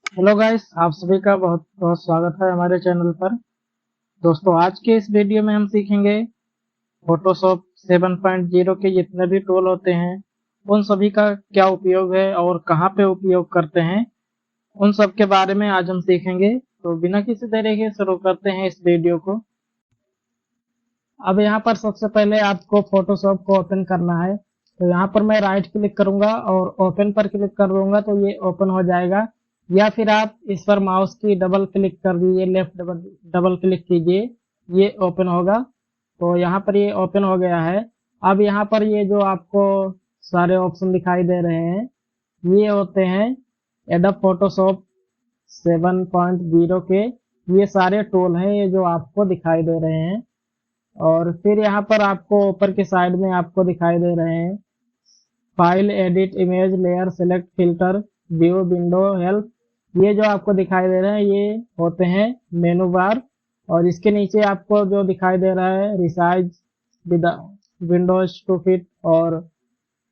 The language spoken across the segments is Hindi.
हेलो गाइस, आप सभी का बहुत बहुत स्वागत है हमारे चैनल पर। दोस्तों, आज के इस वीडियो में हम सीखेंगे फोटोशॉप 7.0 के जितने भी टूल होते हैं उन सभी का क्या उपयोग है और कहां पे उपयोग करते हैं, उन सब के बारे में आज हम सीखेंगे। तो बिना किसी देरी के शुरू करते हैं इस वीडियो को। अब यहाँ पर सबसे पहले आपको फोटोशॉप को ओपन करना है। तो यहाँ पर मैं राइट क्लिक करूंगा और ओपन पर क्लिक कर दूंगा तो ये ओपन हो जाएगा। या फिर आप इस पर माउस की डबल क्लिक कर दीजिए, लेफ्ट डबल डबल क्लिक कीजिए, ये ओपन होगा। तो यहाँ पर ये ओपन हो गया है। अब यहाँ पर ये जो आपको सारे ऑप्शन दिखाई दे रहे हैं, ये होते हैं एडोब फोटोशॉप 7.0 के। ये सारे टूल हैं ये जो आपको दिखाई दे रहे हैं। और फिर यहाँ पर आपको ऊपर के साइड में आपको दिखाई दे रहे हैं file, edit, image, layer, select, filter, view, window, help. ये जो आपको दिखाई दे रहे हैं ये होते हैं मेनू बार। और इसके नीचे आपको जो दिखाई दे रहा है रिसाइज, विंडोज टू फिट और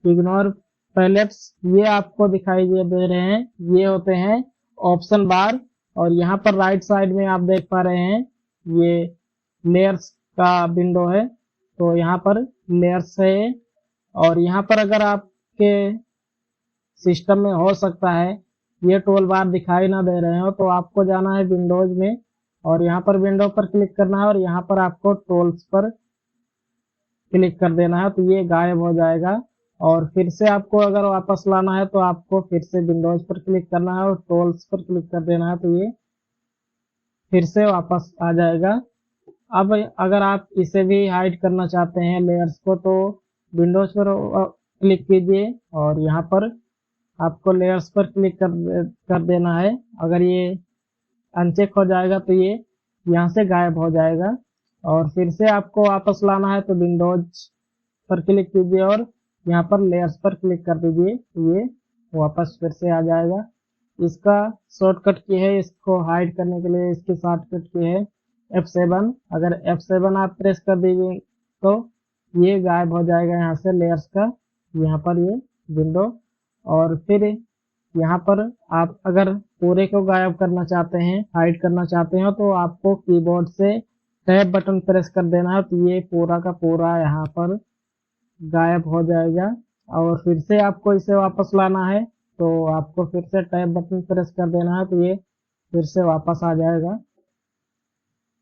इग्नोर पैलेट्स, ये आपको दिखाई दे रहे हैं। ये होते हैं ऑप्शन बार। और यहाँ पर राइट साइड में आप देख पा रहे हैं ये लेयर्स का विंडो है। तो यहाँ पर लेयर्स है। और यहाँ पर अगर आपके सिस्टम में हो सकता है ये टूल बार दिखाई ना दे रहे हो तो आपको जाना है विंडोज में और यहाँ पर विंडो पर क्लिक करना है और यहाँ पर आपको टूल्स पर क्लिक कर देना है तो ये गायब हो जाएगा। और फिर से आपको अगर वापस लाना है तो आपको फिर से विंडोज पर क्लिक करना है और टूल्स पर क्लिक कर देना है तो ये फिर से वापस आ जाएगा। अब अगर आप इसे भी हाइड करना चाहते हैं लेयर्स को तो विंडोज पर क्लिक कीजिए और यहाँ पर आपको लेयर्स पर क्लिक कर देना है। अगर ये अनचेक हो जाएगा तो ये यहाँ से गायब हो जाएगा। और फिर से आपको वापस लाना है तो विंडोज पर क्लिक कीजिए और यहाँ पर लेयर्स पर क्लिक कर दीजिए तो ये वापस फिर से आ जाएगा। इसका शॉर्टकट की है, इसको हाइड करने के लिए इसकी शॉर्टकट की है F7। अगर F7 आप प्रेस कर दीजिए तो ये गायब हो जाएगा यहाँ से लेयर्स का, यहाँ पर ये विंडो। और फिर यहाँ पर आप अगर पूरे को गायब करना चाहते हैं, हाइड करना चाहते हो तो आपको कीबोर्ड से टैब बटन प्रेस कर देना है तो ये पूरा का पूरा यहाँ पर गायब हो जाएगा। और फिर से आपको इसे वापस लाना है तो आपको फिर से टैब बटन प्रेस कर देना है तो ये फिर से वापस आ जाएगा।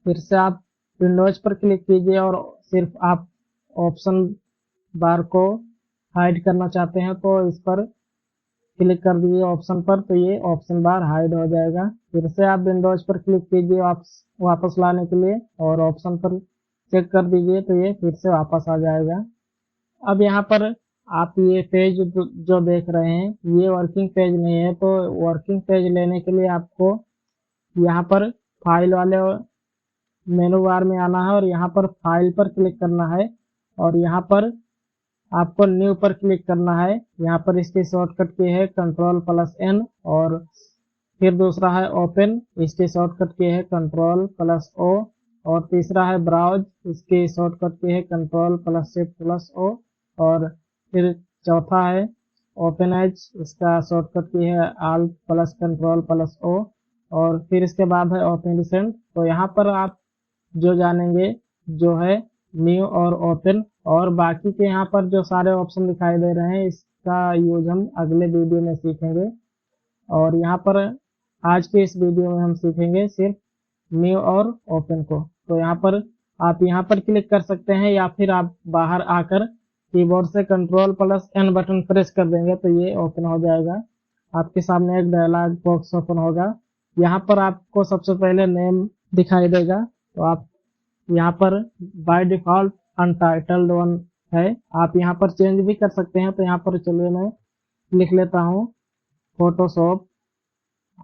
फिर से आप विंडोज पर क्लिक कीजिए और सिर्फ आप ऑप्शन बार को हाइड करना चाहते हैं तो इस पर क्लिक कर दीजिए ऑप्शन पर तो ये ऑप्शन बार हाइड हो जाएगा। फिर से आप विंडोज पर क्लिक कीजिए वापस लाने के लिए और ऑप्शन पर चेक कर दीजिए तो ये फिर से वापस आ जाएगा। अब यहाँ पर आप ये पेज जो देख रहे हैं ये वर्किंग पेज नहीं है तो वर्किंग पेज लेने के लिए आपको यहाँ पर फाइल वाले मेनू बार में आना है और यहाँ पर फाइल पर क्लिक करना है और यहाँ पर आपको न्यू पर क्लिक करना है। यहाँ पर इसकी शॉर्टकट की है Ctrl+N। और फिर दूसरा है ओपन, इसकी शॉर्टकट की है Ctrl+O। और तीसरा है ब्राउज, इसकी शॉर्टकट की है Ctrl+Shift+O। और फिर चौथा है ओपन एज, इसका शॉर्टकट की है Alt+Ctrl+O। और फिर इसके बाद है ओपन रिसेंट। तो यहाँ पर आप जो जानेंगे जो है न्यू और ओपन। और बाकी के यहाँ पर जो सारे ऑप्शन दिखाई दे रहे हैं इसका यूज हम अगले वीडियो में सीखेंगे। और यहाँ पर आज के इस वीडियो में हम सीखेंगे सिर्फ न्यू और ओपन को। तो यहाँ पर आप यहाँ पर क्लिक कर सकते हैं या फिर आप बाहर आकर कीबोर्ड से Ctrl+N बटन प्रेस कर देंगे तो ये ओपन हो जाएगा। आपके सामने एक डायलॉग बॉक्स ओपन होगा। यहाँ पर आपको सबसे पहले नेम दिखाई देगा तो आप यहाँ पर बाय डिफॉल्ट अनटाइटल्ड वन है, आप यहाँ पर चेंज भी कर सकते हैं। तो यहाँ पर चलिए मैं लिख लेता हूँ फोटोशॉप।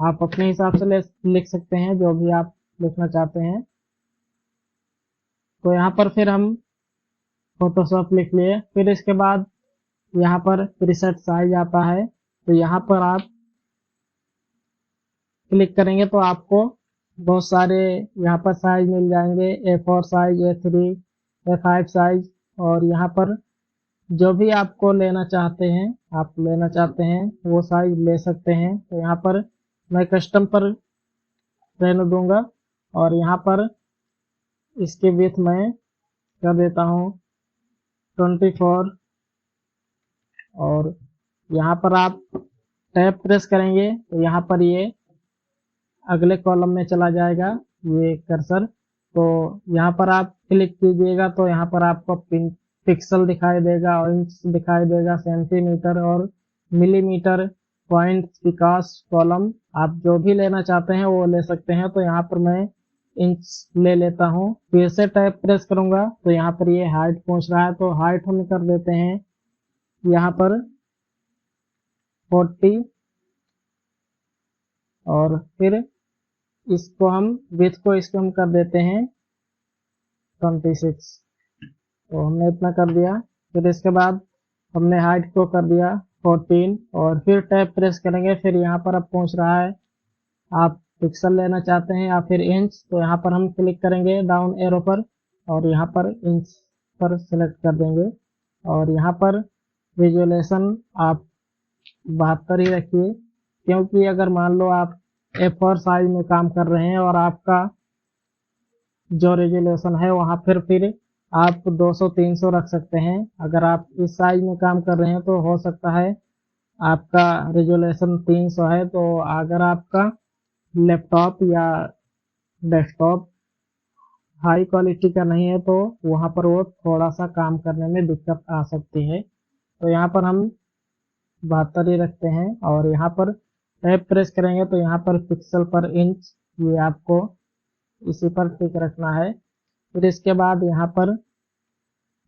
आप अपने हिसाब से लिख सकते हैं जो भी आप लिखना चाहते हैं। तो यहाँ पर फिर हम फोटोशॉप लिख लिए। फिर इसके बाद यहाँ पर प्रीसेट साइज आता है तो यहाँ पर आप क्लिक करेंगे तो आपको बहुत सारे यहाँ पर साइज मिल जाएंगे, A4 size, A3, A5 size. और यहाँ पर जो भी आपको लेना चाहते हैं, आप लेना चाहते हैं वो साइज ले सकते हैं। तो यहाँ पर मैं कस्टम पर रहने दूंगा और यहाँ पर इसके विड्थ मैं कर देता हूँ 24 और यहाँ पर आप टैब प्रेस करेंगे तो यहाँ पर ये अगले कॉलम में चला जाएगा ये कर्सर। तो यहाँ पर आप क्लिक कीजिएगा तो यहाँ पर आपको पिक्सल दिखाई देगा, इंच दिखाई देगा, सेंटीमीटर और मिलीमीटर, पॉइंट, विकास, कॉलम आप जो भी लेना चाहते हैं वो ले सकते हैं। तो यहाँ पर मैं इंच ले लेता हूँ। फिर से टैब प्रेस करूंगा तो यहाँ पर ये हाइट पूछ रहा है तो हाइट हम कर देते हैं यहाँ पर 40 और फिर इसको हम विड्थ को इसको हम कर देते हैं 26। तो हमने इतना कर दिया। फिर इसके बाद हमने हाइट को कर दिया 14 और फिर टैब प्रेस करेंगे। फिर यहाँ पर अब पूछ रहा है आप पिक्सल लेना चाहते हैं या फिर इंच, तो यहाँ पर हम क्लिक करेंगे डाउन एरो पर और यहाँ पर इंच पर सिलेक्ट कर देंगे और यहाँ पर विजुअलाइजेशन आप 72 ही रखिए, क्योंकि अगर मान लो आप A4 साइज में काम कर रहे हैं और आपका जो रेजोल्यूशन है वहां फिर आप 200-300 रख सकते हैं। अगर आप इस साइज में काम कर रहे हैं तो हो सकता है आपका रेजोल्यूशन 300 है। तो अगर आपका लैपटॉप या डेस्कटॉप हाई क्वालिटी का नहीं है तो वहां पर वो थोड़ा सा काम करने में दिक्कत आ सकती है। तो यहाँ पर हम 72 ही रखते हैं और यहाँ पर टैब प्रेस करेंगे तो यहाँ पर पिक्सल पर इंच ये आपको इसी पर टिक रखना है। फिर इसके बाद यहाँ पर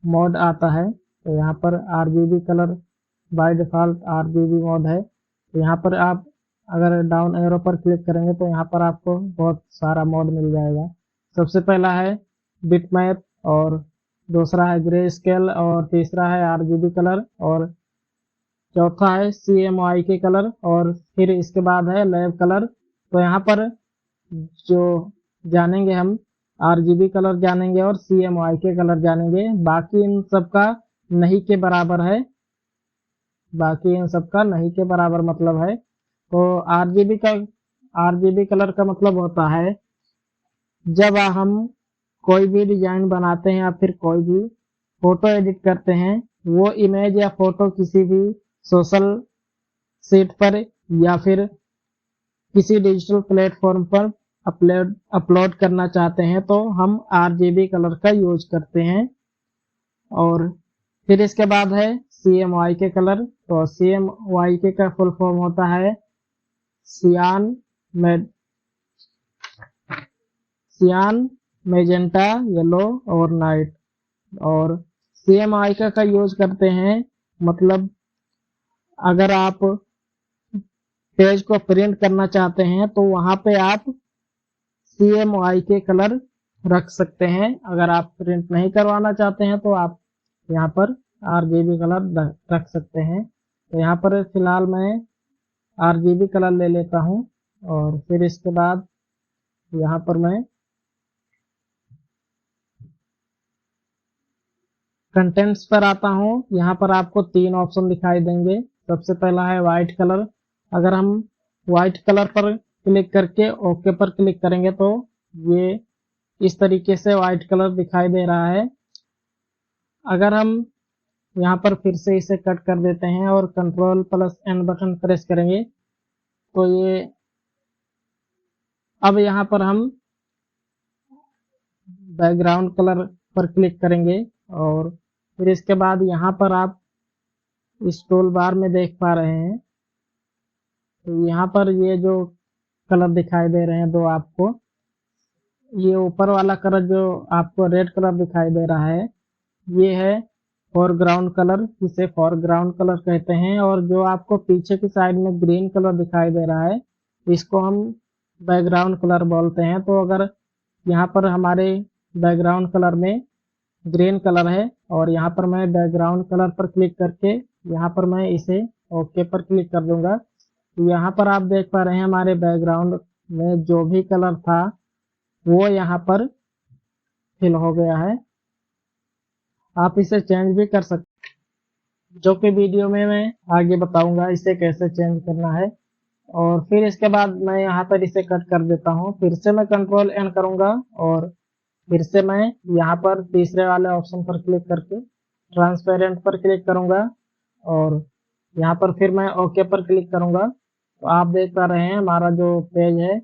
मोड आता है तो यहाँ पर RGB colour by default RGB mode है। तो यहाँ पर आप अगर डाउन एरो पर क्लिक करेंगे तो यहाँ पर आपको बहुत सारा मोड मिल जाएगा। सबसे पहला है बिटमैप और दूसरा है ग्रे स्केल और तीसरा है RGB कलर और चौथा है CMYK कलर और फिर इसके बाद है लैब कलर। तो यहाँ पर जो जानेंगे हम RGB कलर जानेंगे और CMYK कलर जानेंगे, बाकी इन सबका नहीं के बराबर है, बाकी इन सबका नहीं के बराबर मतलब है। तो RGB कलर का मतलब होता है जब हम कोई भी डिजाइन बनाते हैं या फिर कोई भी फोटो एडिट करते हैं, वो इमेज या फोटो किसी भी सोशल साइट पर या फिर किसी डिजिटल प्लेटफॉर्म पर अपलोड करना चाहते हैं तो हम RGB कलर का यूज करते हैं। और फिर इसके बाद है CMYK कलर। तो CMYK का फुल फॉर्म होता है सियान मैजेंटा, येलो और नाइट। और CMYK का यूज करते हैं मतलब अगर आप पेज को प्रिंट करना चाहते हैं तो वहां पे आप CMYK कलर रख सकते हैं। अगर आप प्रिंट नहीं करवाना चाहते हैं तो आप यहाँ पर RGB कलर रख सकते हैं। तो यहाँ पर फिलहाल मैं RGB कलर ले लेता हूँ और फिर इसके बाद यहाँ पर मैं कंटेंट्स पर आता हूँ। यहाँ पर आपको 3 ऑप्शन दिखाई देंगे। सबसे पहला है व्हाइट कलर। अगर हम व्हाइट कलर पर क्लिक करके ओके पर क्लिक करेंगे तो ये इस तरीके से व्हाइट कलर दिखाई दे रहा है। अगर हम यहाँ पर फिर से इसे कट कर देते हैं और Ctrl+N बटन प्रेस करेंगे तो ये अब यहाँ पर हम बैकग्राउंड कलर पर क्लिक करेंगे और फिर इसके बाद यहाँ पर आप इस टूल बार में देख पा रहे हैं तो यहाँ पर ये जो कलर दिखाई दे रहे हैं दो आपको, ये ऊपर वाला कलर जो आपको रेड कलर दिखाई दे रहा है ये है फोरग्राउंड कलर, इसे फोरग्राउंड कलर कहते हैं। और जो आपको पीछे की साइड में ग्रीन कलर दिखाई दे रहा है इसको हम बैकग्राउंड कलर बोलते हैं। तो अगर यहाँ पर हमारे बैकग्राउंड कलर में ग्रीन कलर है और यहाँ पर मैं बैकग्राउंड कलर पर क्लिक करके यहाँ पर मैं इसे ओके पर क्लिक कर दूंगा तो यहाँ पर आप देख पा रहे हैं हमारे बैकग्राउंड में जो भी कलर था वो यहाँ पर फिल हो गया है। आप इसे चेंज भी कर सकते, जो कि वीडियो में मैं आगे बताऊंगा इसे कैसे चेंज करना है। और फिर इसके बाद मैं यहाँ पर इसे कट कर देता हूँ। फिर से मैं कंट्रोल एन करूंगा और फिर से मैं यहाँ पर तीसरे वाले ऑप्शन पर क्लिक करके ट्रांसपेरेंट पर क्लिक करूंगा और यहाँ पर फिर मैं ओके पर क्लिक करूंगा। तो आप देख पा रहे हैं हमारा जो पेज है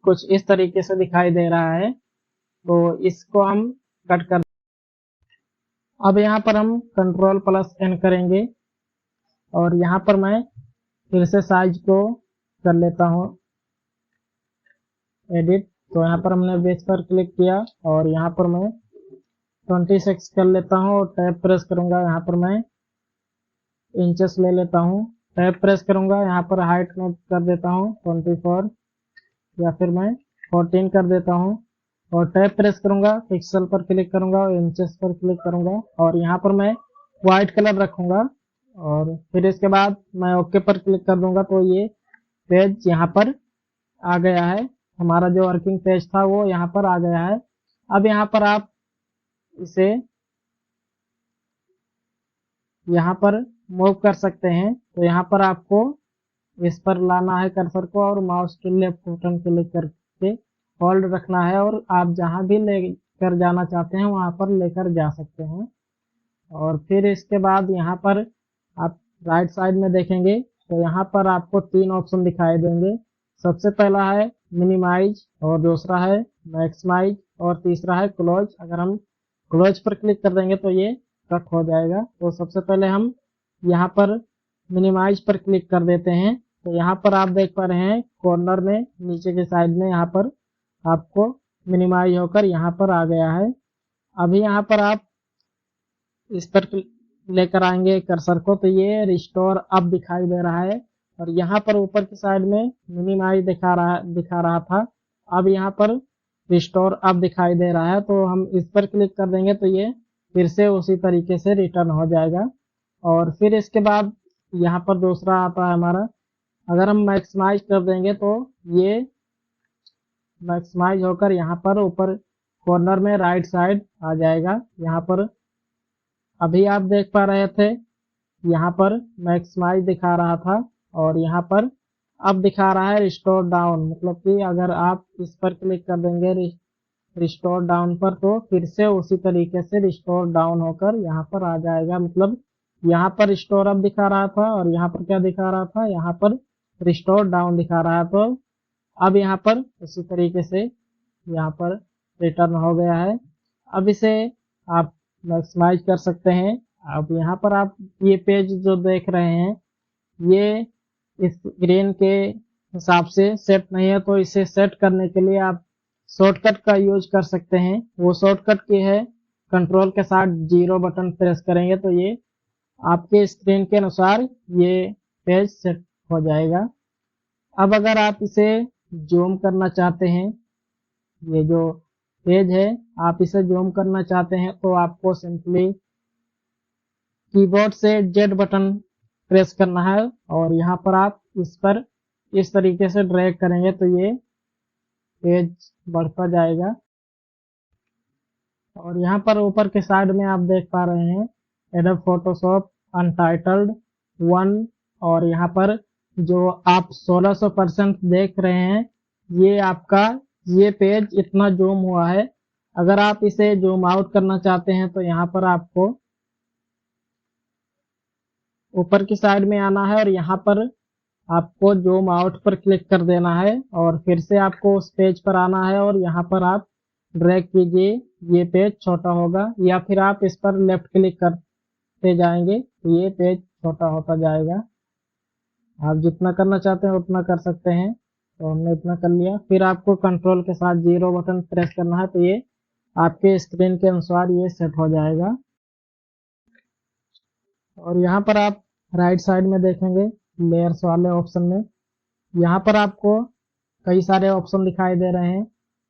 कुछ इस तरीके से दिखाई दे रहा है। तो इसको हम कट कर, अब यहाँ पर हम कंट्रोल प्लस एन करेंगे और यहाँ पर मैं फिर से साइज को कर लेता हूँ एडिट। तो यहाँ पर हमने बेस पर क्लिक किया और यहाँ पर मैं 26 कर लेता हूँ और टैब प्रेस करूंगा। यहाँ पर मैं इंचेस ले लेता हूँ, टैब प्रेस करूंगा, यहाँ पर हाइट में कर देता हूँ 24 या फिर मैं 14 कर देता हूँ और टैब प्रेस करूंगा, पिक्सल पर क्लिक करूंगा और इंचेस पर क्लिक करूंगा और यहाँ पर मैं व्हाइट कलर रखूंगा और फिर इसके बाद मैं ओके पर क्लिक कर दूंगा। तो ये पेज यहाँ पर आ गया है, हमारा जो वर्किंग पेज था वो यहाँ पर आ गया है। अब यहाँ पर आप इसे यहाँ पर मूव कर सकते हैं। तो यहाँ पर आपको इस पर लाना है कर्सर को और माउस के लेफ्ट बटन क्लिक करके होल्ड रखना है और आप जहां भी लेकर जाना चाहते हैं वहां पर लेकर जा सकते हैं। और फिर इसके बाद यहाँ पर आप राइट साइड में देखेंगे तो यहाँ पर आपको 3 ऑप्शन दिखाई देंगे। सबसे पहला है मिनिमाइज और दूसरा है मैक्सिमाइज और तीसरा है क्लोज। अगर हम क्लोज पर क्लिक कर देंगे तो ये कट हो जाएगा। तो सबसे पहले हम यहाँ पर मिनिमाइज पर क्लिक कर देते हैं। तो यहाँ पर आप देख पा रहे हैं कॉर्नर में नीचे के साइड में यहाँ पर आपको मिनिमाइज होकर यहाँ पर आ गया है। अभी यहाँ पर आप इस पर लेकर आएंगे कर्सर को तो ये रिस्टोर अब दिखाई दे रहा है और यहाँ पर ऊपर की साइड में मिनिमाइज दिखा रहा था, अब यहाँ पर रिस्टोर अब दिखाई दे रहा है। तो हम इस पर क्लिक कर देंगे तो ये फिर से उसी तरीके से रिटर्न हो जाएगा। और फिर इसके बाद यहाँ पर दूसरा आता है हमारा, अगर हम मैक्सिमाइज कर देंगे तो ये मैक्सिमाइज होकर यहाँ पर ऊपर कॉर्नर में राइट साइड आ जाएगा। यहाँ पर अभी आप देख पा रहे थे यहाँ पर मैक्सिमाइज दिखा रहा था और यहाँ पर अब दिखा रहा है रिस्टोर डाउन, मतलब कि अगर आप इस पर क्लिक कर देंगे रिस्टोर डाउन पर तो फिर से उसी तरीके से रिस्टोर डाउन होकर यहाँ पर आ जाएगा। मतलब यहाँ पर रिस्टोर अब दिखा रहा था और यहाँ पर क्या दिखा रहा था, यहाँ पर रिस्टोर डाउन दिखा रहा है। तो अब यहाँ पर उसी तरीके से यहाँ पर रिटर्न हो गया है। अब इसे आप मैक्सिमाइज कर सकते हैं। अब यहाँ पर आप ये पेज जो देख रहे हैं ये इस स्क्रीन के हिसाब से सेट नहीं है, तो इसे सेट करने के लिए आप शॉर्टकट का यूज कर सकते हैं। वो शॉर्टकट की है कंट्रोल के साथ 0 बटन प्रेस करेंगे तो ये आपके स्क्रीन के अनुसार ये पेज सेट हो जाएगा। अब अगर आप इसे जूम करना चाहते हैं, ये जो पेज है आप इसे जूम करना चाहते हैं तो आपको सिंपली कीबोर्ड से Z बटन प्रेस करना है और यहाँ पर आप इस पर इस तरीके से ड्रैग करेंगे तो ये पेज बढ़ता जाएगा। और यहाँ पर ऊपर के साइड में आप देख पा रहे हैं एडोब फोटोशॉप अनटाइटल्ड 1 और यहाँ पर जो आप 1600% देख रहे हैं ये आपका ये पेज इतना जूम हुआ है। अगर आप इसे जूम आउट करना चाहते हैं तो यहाँ पर आपको ऊपर की साइड में आना है और यहाँ पर आपको जूम आउट पर क्लिक कर देना है और फिर से आपको उस पेज पर आना है और यहाँ पर आप ड्रैग कीजिए, ये पेज छोटा होगा या फिर आप इस पर लेफ्ट क्लिक करते जाएंगे तो ये पेज छोटा होता जाएगा। आप जितना करना चाहते हैं उतना कर सकते हैं। तो हमने इतना कर लिया, फिर आपको कंट्रोल के साथ 0 बटन प्रेस करना है तो ये आपके स्क्रीन के अनुसार ये सेट हो जाएगा। और यहाँ पर आप राइट साइड में देखेंगे लेयर्स वाले ऑप्शन में यहाँ पर आपको कई सारे ऑप्शन दिखाई दे रहे हैं।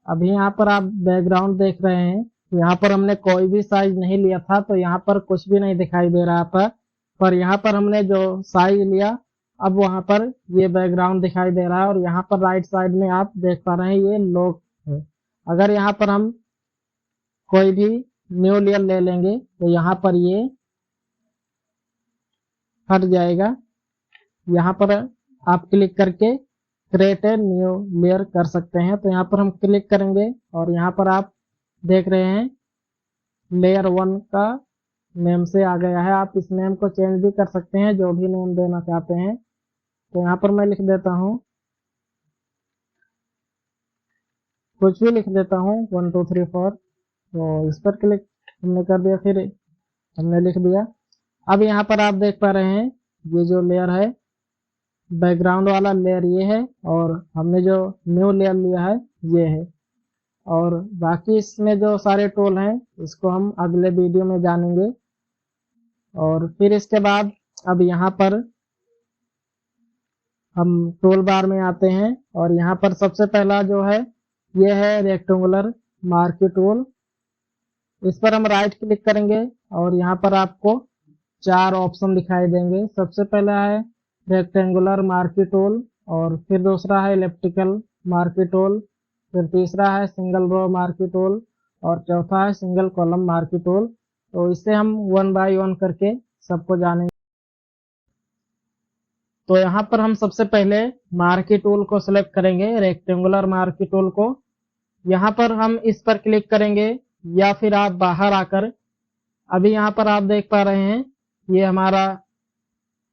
अभी यहाँ पर आप बैकग्राउंड देख रहे हैं, यहाँ पर हमने कोई भी साइज नहीं लिया था तो यहाँ पर कुछ भी नहीं दिखाई दे रहा था, पर यहाँ पर हमने जो साइज लिया अब वहां पर ये बैकग्राउंड दिखाई दे रहा है। और यहाँ पर राइट साइड में आप देख पा रहे हैं ये लॉक है। अगर यहाँ पर हम कोई भी न्यू लेयर ले लेंगे तो यहाँ पर ये हट जाएगा। यहाँ पर आप क्लिक करके क्रिएट ए न्यू लेयर कर सकते हैं। तो यहाँ पर हम क्लिक करेंगे और यहाँ पर आप देख रहे हैं लेयर 1 का नेम से आ गया है। आप इस नेम को चेंज भी कर सकते हैं, जो भी नेम देना चाहते हैं। तो यहाँ पर मैं लिख देता हूँ, कुछ भी लिख देता हूँ 1 2 3 4। तो इस पर क्लिक हमने कर दिया, फिर हमने लिख दिया। अब यहाँ पर आप देख पा रहे हैं ये जो लेयर है बैकग्राउंड वाला लेयर ये है, और हमने जो न्यू लेयर लिया है ये है। और बाकी इसमें जो सारे टूल हैं इसको हम अगले वीडियो में जानेंगे। और फिर इसके बाद अब यहाँ पर हम टूल बार में आते हैं और यहाँ पर सबसे पहला जो है ये है रेक्टेंगुलर मार्की टूल। इस पर हम राइट क्लिक करेंगे और यहाँ पर आपको 4 ऑप्शन दिखाई देंगे। सबसे पहला है रेक्टेंगुलर मार्की टूल, और फिर दूसरा है इलिप्टिकल मार्की टूल, फिर तीसरा है सिंगल रो मार्की टूल, और चौथा है सिंगल कॉलम मार्की टूल। तो इससे हम 1 बाय 1 करके सबको जानेंगे। तो यहाँ पर हम सबसे पहले मार्की टूल को सिलेक्ट करेंगे, रेक्टेंगुलर मार्की टूल को। यहाँ पर हम इस पर क्लिक करेंगे या फिर आप बाहर आकर, अभी यहाँ पर आप देख पा रहे हैं ये हमारा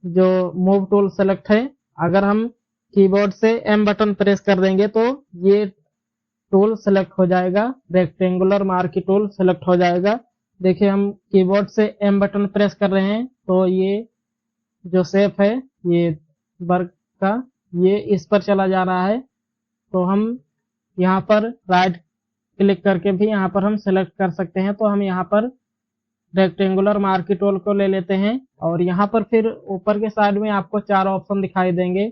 जो मूव टूल सेलेक्ट है। अगर हम कीबोर्ड से M बटन प्रेस कर देंगे तो ये टूल सेलेक्ट हो जाएगा, रेक्टेंगुलर मार्की टूल सेलेक्ट हो जाएगा। देखिए हम कीबोर्ड से M बटन प्रेस कर रहे हैं तो ये जो शेप है ये वर्ग का, ये इस पर चला जा रहा है। तो हम यहाँ पर राइट क्लिक करके भी यहाँ पर हम सेलेक्ट कर सकते हैं। तो हम यहाँ पर रेक्टेंगुलर मार्की टूल को ले लेते हैं और यहाँ पर फिर ऊपर के साइड में आपको 4 ऑप्शन दिखाई देंगे।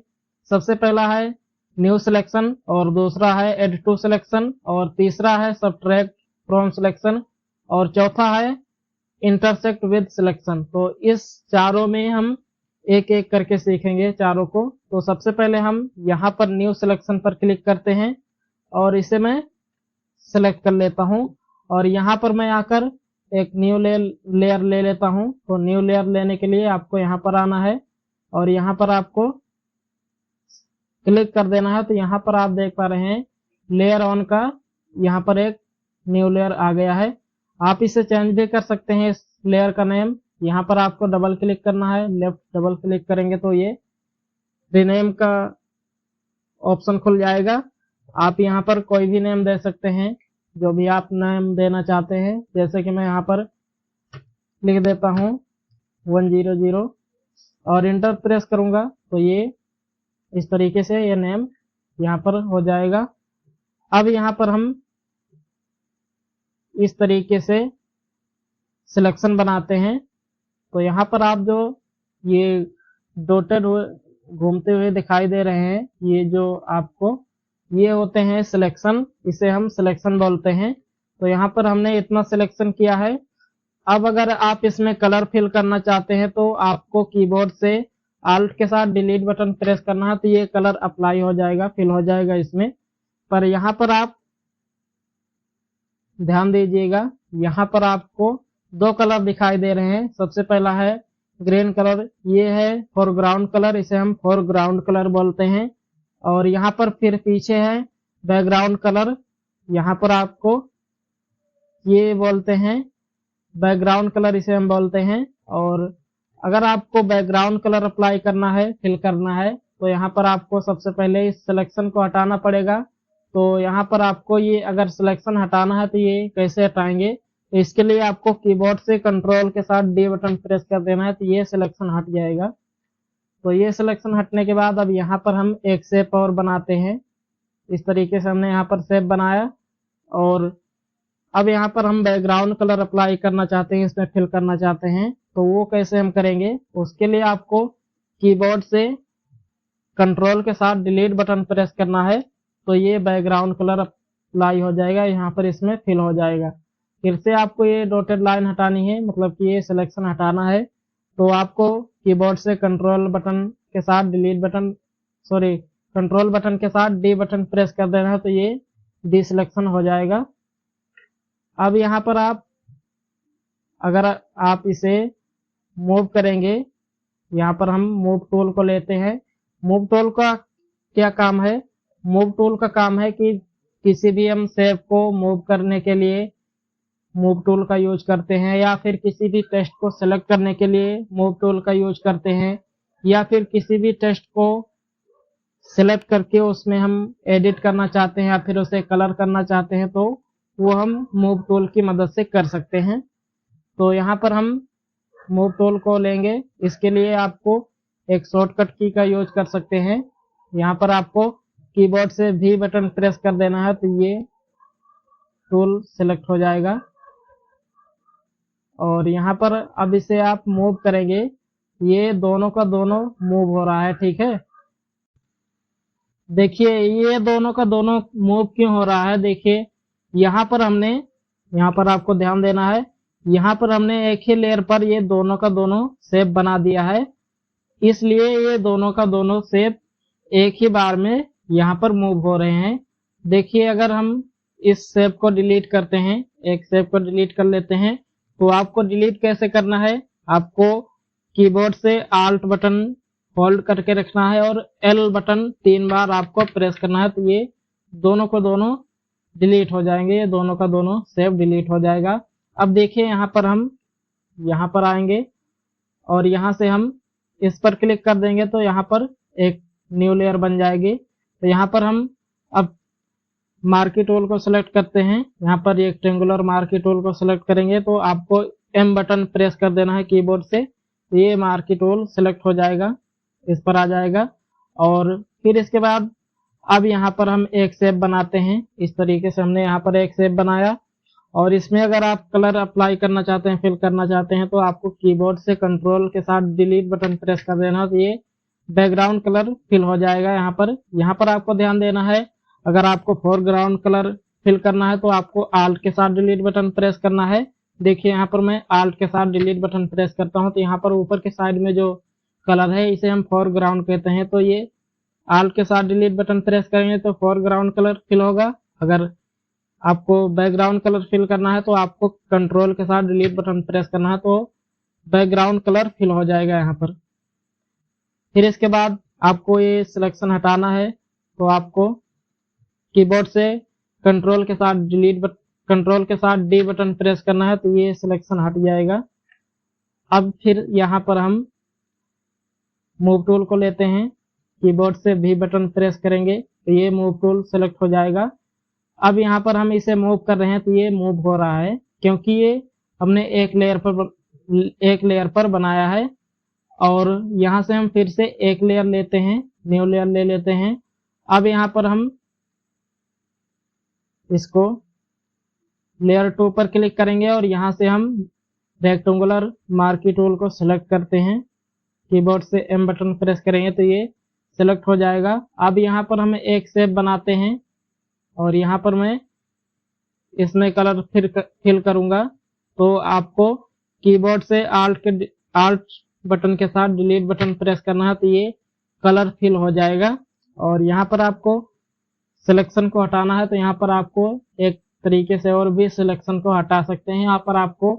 सबसे पहला है न्यू सिलेक्शन, और दूसरा है एड टू सिलेक्शन, और तीसरा है सबट्रैक्ट फ्रॉम सिलेक्शन, और चौथा है इंटरसेक्ट विद सिलेक्शन। तो इस चारों में हम एक एक करके सीखेंगे चारों को। तो सबसे पहले हम यहाँ पर न्यू सिलेक्शन पर क्लिक करते हैं और इसे मैं सिलेक्ट कर लेता हूँ, और यहाँ पर मैं आकर एक न्यू लेयर ले लेता हूँ। तो न्यू लेयर लेने के लिए आपको यहाँ पर आना है और यहाँ पर आपको क्लिक कर देना है। तो यहाँ पर आप देख पा रहे हैं लेयर ऑन का यहाँ पर एक न्यू लेयर आ गया है। आप इसे चेंज भी कर सकते हैं इस लेयर का नेम। यहाँ पर आपको डबल क्लिक करना है, लेफ्ट डबल क्लिक करेंगे तो ये रीनेम का ऑप्शन खुल जाएगा। आप यहाँ पर कोई भी नेम दे सकते हैं, जो भी आप नेम देना चाहते हैं। जैसे कि मैं यहाँ पर लिख देता हूँ 100 और इंटर प्रेस करूंगा तो ये इस तरीके से ये नेम यहाँ पर हो जाएगा। अब यहाँ पर हम इस तरीके से सिलेक्शन बनाते हैं। तो यहाँ पर आप जो ये डॉटेड घूमते हुए दिखाई दे रहे हैं, ये जो आपको ये होते हैं सिलेक्शन, इसे हम सिलेक्शन बोलते हैं। तो यहाँ पर हमने इतना सिलेक्शन किया है। अब अगर आप इसमें कलर फिल करना चाहते हैं तो आपको कीबोर्ड से Alt के साथ डिलीट बटन प्रेस करना है, तो ये कलर अप्लाई हो जाएगा, फिल हो जाएगा इसमें। पर यहाँ पर आप ध्यान दीजिएगा, यहाँ पर आपको 2 कलर दिखाई दे रहे हैं। सबसे पहला है ग्रीन कलर, ये है फोरग्राउंड कलर, इसे हम फोरग्राउंड कलर बोलते हैं। और यहाँ पर फिर पीछे है बैकग्राउंड कलर, यहाँ पर आपको ये बोलते हैं बैकग्राउंड कलर, इसे हम बोलते हैं। और अगर आपको बैकग्राउंड कलर अप्लाई करना है, फिल करना है, तो यहाँ पर आपको सबसे पहले इस सिलेक्शन को हटाना पड़ेगा। तो यहाँ पर आपको ये अगर सिलेक्शन हटाना है तो ये कैसे हटाएंगे, तो इसके लिए आपको कीबोर्ड से कंट्रोल के साथ डी बटन प्रेस कर देना है, तो ये सिलेक्शन हट जाएगा। तो ये सिलेक्शन हटने के बाद अब यहाँ पर हम एक शेप और बनाते हैं। इस तरीके से हमने यहाँ पर शेप बनाया और अब यहाँ पर हम बैकग्राउंड कलर अप्लाई करना चाहते हैं, इसमें फिल करना चाहते हैं। तो वो कैसे हम करेंगे, उसके लिए आपको कीबोर्ड से कंट्रोल के साथ डिलीट बटन प्रेस करना है। तो ये बैकग्राउंड कलर अप्लाई हो जाएगा, यहाँ पर इसमें फिल हो जाएगा। फिर से आपको ये डॉटेड लाइन हटानी है, मतलब कि ये सिलेक्शन हटाना है। तो आपको कीबोर्ड से कंट्रोल बटन के साथ डिलीट बटन कंट्रोल बटन के साथ डी बटन प्रेस कर देना है, तो ये डी सिलेक्शन हो जाएगा। अब यहाँ पर आप अगर आप इसे मूव करेंगे, यहाँ पर हम मूव टूल को लेते हैं मूव टूल का क्या काम है? मूव टूल का काम है कि किसी भी हम शेप को मूव करने के लिए मूव टूल का यूज करते हैं, या फिर किसी भी टेक्स्ट को सेलेक्ट करने के लिए मूव टूल का यूज करते हैं, या फिर किसी भी टेक्स्ट को सेलेक्ट करके उसमें हम एडिट करना चाहते हैं या फिर उसे कलर करना चाहते हैं, तो वो हम मूव टूल की मदद से कर सकते हैं। तो यहाँ पर हम मूव टूल को लेंगे। इसके लिए आपको एक शॉर्टकट की का यूज कर सकते हैं। यहाँ पर आपको कीबोर्ड से V बटन प्रेस कर देना है, तो ये टूल सेलेक्ट हो जाएगा। और यहाँ पर अब इसे आप मूव करेंगे, ये दोनों का दोनों मूव हो रहा है, ठीक है। देखिए ये दोनों का दोनों मूव क्यों हो रहा है? देखिए यहाँ पर हमने, यहाँ पर आपको ध्यान देना है, यहाँ पर हमने एक ही लेयर पर ये दोनों का दोनों शेप बना दिया है, इसलिए ये दोनों का दोनों शेप एक ही बार में यहाँ पर मूव हो रहे हैं। देखिए अगर हम इस शेप को डिलीट करते हैं, एक शेप को डिलीट कर लेते हैं, तो आपको डिलीट कैसे करना है? आपको कीबोर्ड से Alt बटन होल्ड करके रखना है और L बटन 3 बार आपको प्रेस करना है, तो ये दोनों को दोनों डिलीट हो जाएंगे, ये दोनों का दोनों शेप डिलीट हो जाएगा। अब देखिए यहाँ पर हम यहाँ पर आएंगे और यहाँ से हम इस पर क्लिक कर देंगे, तो यहाँ पर एक न्यू लेयर बन जाएगी। तो यहाँ पर हम अब मार्की टूल को सिलेक्ट करते हैं, यहाँ पर रेक्टेंगुलर मार्की टूल को सिलेक्ट करेंगे, तो आपको M बटन प्रेस कर देना है कीबोर्ड से, तो ये मार्की टूल सिलेक्ट हो जाएगा, इस पर आ जाएगा। और फिर इसके बाद अब यहाँ पर हम एक शेप बनाते हैं। इस तरीके से हमने यहाँ पर एक शेप बनाया, और इसमें अगर आप कलर अप्लाई करना चाहते हैं, फिल करना चाहते हैं, तो आपको कीबोर्ड से कंट्रोल के साथ डिलीट बटन प्रेस कर देना, तो ये बैकग्राउंड कलर फिल हो जाएगा। यहाँ पर आपको ध्यान देना है, अगर आपको फोरग्राउंड कलर फिल करना है तो आपको Alt के साथ डिलीट बटन प्रेस करना है। देखिए यहाँ पर मैं Alt के साथ डिलीट बटन प्रेस करता हूँ, तो यहाँ पर ऊपर के साइड में जो कलर है इसे हम फोरग्राउंड कहते हैं, तो ये Alt के साथ डिलीट बटन प्रेस करेंगे तो फोरग्राउंड कलर फिल होगा। अगर आपको बैकग्राउंड कलर फिल करना है तो आपको कंट्रोल के साथ डिलीट बटन प्रेस करना है, तो बैकग्राउंड कलर फिल हो जाएगा यहाँ पर। फिर इसके बाद आपको ये सिलेक्शन हटाना है, तो आपको कीबोर्ड से कंट्रोल के साथ D बटन प्रेस करना है, तो ये सिलेक्शन हट जाएगा। अब फिर यहाँ पर हम मूव टूल को लेते हैं, कीबोर्ड से V बटन प्रेस करेंगे तो ये मूव टूल सेलेक्ट हो जाएगा। अब यहाँ पर हम इसे मूव कर रहे हैं, तो ये मूव हो रहा है क्योंकि ये हमने एक लेयर पर बनाया है। और यहाँ से हम फिर से एक लेयर लेते हैं, न्यू लेयर ले लेते हैं। अब यहाँ पर हम इसको लेयर 2 पर क्लिक करेंगे और यहाँ से हम रेक्टेंगुलर मार्की टूल को सिलेक्ट करते हैं, कीबोर्ड से M बटन प्रेस करेंगे तो ये सिलेक्ट हो जाएगा। अब यहाँ पर हम एक शेप बनाते हैं और यहाँ पर मैं इसमें कलर फिल करूंगा, तो आपको कीबोर्ड से Alt बटन के साथ डिलीट बटन प्रेस करना है, तो ये कलर फिल हो जाएगा। और यहाँ पर आपको सिलेक्शन को हटाना है, तो यहाँ पर आपको एक तरीके से और भी सिलेक्शन को हटा सकते हैं। यहाँ पर आपको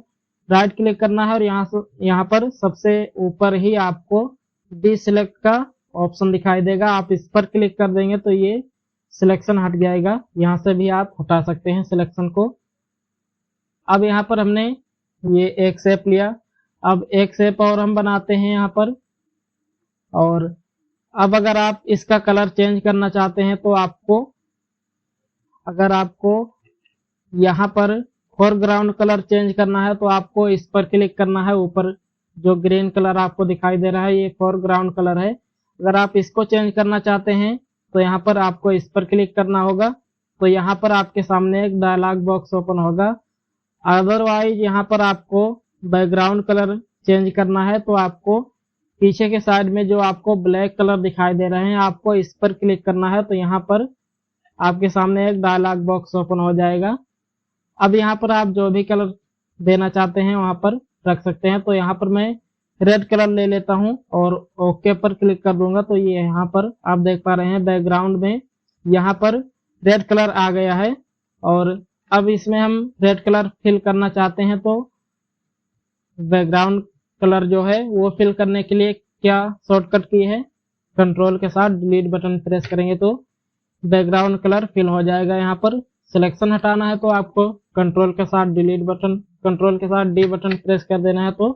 राइट क्लिक करना है और यहाँ पर सबसे ऊपर ही आपको डीसिलेक्ट का ऑप्शन दिखाई देगा, आप इस पर क्लिक कर देंगे तो ये सिलेक्शन हट जाएगा। यहाँ से भी आप हटा सकते हैं सिलेक्शन को। अब यहाँ पर हमने ये एक शेप लिया, अब एक शेप और हम बनाते हैं यहाँ पर। और अब अगर आप इसका कलर चेंज करना चाहते हैं तो अगर आपको यहाँ पर फोरग्राउंड कलर चेंज करना है तो आपको इस पर क्लिक करना है। ऊपर जो ग्रीन कलर आपको दिखाई दे रहा है ये फोरग्राउंड कलर है। अगर आप इसको चेंज करना चाहते हैं तो यहाँ पर आपको इस पर क्लिक करना होगा, तो यहाँ पर आपके सामने एक डायलॉग बॉक्स ओपन होगा। अदरवाइज यहाँ पर आपको बैकग्राउंड कलर चेंज करना है तो आपको पीछे के साइड में जो आपको ब्लैक कलर दिखाई दे रहे हैं आपको इस पर क्लिक करना है, तो यहाँ पर आपके सामने एक डायलॉग बॉक्स ओपन हो जाएगा। अब यहाँ पर आप जो भी कलर देना चाहते हैं वहां पर रख सकते हैं। तो यहाँ पर मैं रेड कलर ले लेता हूँ और ओके पर क्लिक कर दूंगा, तो ये यहाँ पर आप देख पा रहे हैं बैकग्राउंड में यहाँ पर रेड कलर आ गया है। और अब इसमें हम रेड कलर फिल करना चाहते हैं, तो बैकग्राउंड कलर जो है वो फिल करने के लिए क्या शॉर्टकट की है, कंट्रोल के साथ डिलीट बटन प्रेस करेंगे तो बैकग्राउंड कलर फिल हो जाएगा। यहाँ पर सिलेक्शन हटाना है तो आपको कंट्रोल के साथ डिलीट बटन, कंट्रोल के साथ डी बटन प्रेस कर देना है तो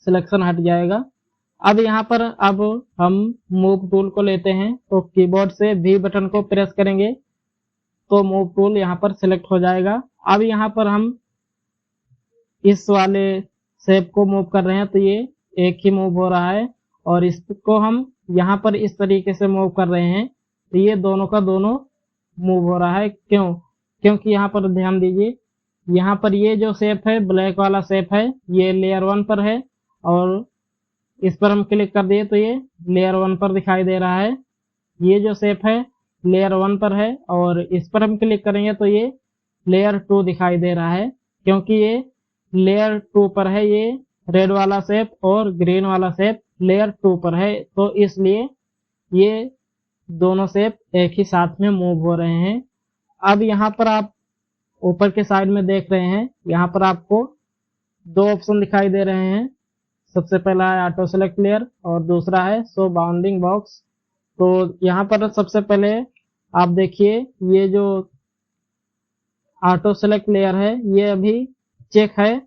सिलेक्शन हट जाएगा। अब यहाँ पर अब हम मूव टूल को लेते हैं तो कीबोर्ड से वी बटन को प्रेस करेंगे तो मूव टूल यहाँ पर सिलेक्ट हो जाएगा। अब यहाँ पर हम इस वाले शेप को मूव कर रहे हैं तो ये एक ही मूव हो रहा है, और इसको हम यहाँ पर इस तरीके से मूव कर रहे हैं तो ये दोनों का दोनों मूव हो रहा है। क्योंकि यहाँ पर ध्यान दीजिए, यहाँ पर ये जो शेप है ब्लैक वाला शेप है ये लेयर 1 पर है, और इस पर हम क्लिक कर दिए तो ये लेयर 1 पर दिखाई दे रहा है। ये जो शेप है लेयर 1 पर है और इस पर हम क्लिक करेंगे तो ये लेयर 2 दिखाई दे रहा है। क्योंकि ये लेयर 2 पर है, ये रेड वाला शेप और ग्रीन वाला शेप लेयर 2 पर है, तो इसलिए ये दोनों शेप एक ही साथ में मूव हो रहे हैं। अब यहाँ पर आप ऊपर के साइड में देख रहे हैं, यहाँ पर आपको दो ऑप्शन दिखाई दे रहे हैं। सबसे पहला है ऑटो सेलेक्ट लेयर और दूसरा है शो बाउंडिंग बॉक्स। तो यहाँ पर सबसे पहले आप देखिए, ये जो ऑटो सेलेक्ट लेयर है ये अभी चेक है,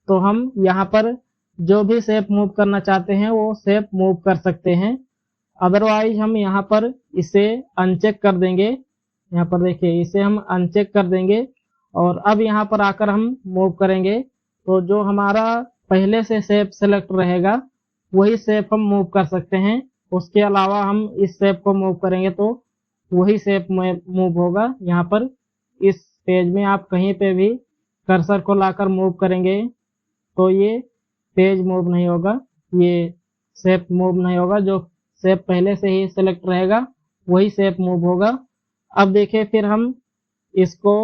तो हम यहाँ पर जो भी शेप मूव करना चाहते हैं वो शेप मूव कर सकते हैं। अदरवाइज हम यहाँ पर इसे अनचेक कर देंगे। यहाँ पर देखिए इसे हम अनचेक कर देंगे और अब यहाँ पर आकर हम मूव करेंगे तो जो हमारा पहले से शेप सेलेक्ट रहेगा वही शेप हम मूव कर सकते हैं। उसके अलावा हम इस शेप को मूव करेंगे तो वही शेप मूव होगा। यहाँ पर इस पेज में आप कहीं पे भी कर्सर को लाकर मूव करेंगे तो ये पेज मूव नहीं होगा, ये शेप मूव नहीं होगा। जो शेप पहले से ही सेलेक्ट रहेगा वही शेप मूव होगा। अब देखिए फिर हम इसको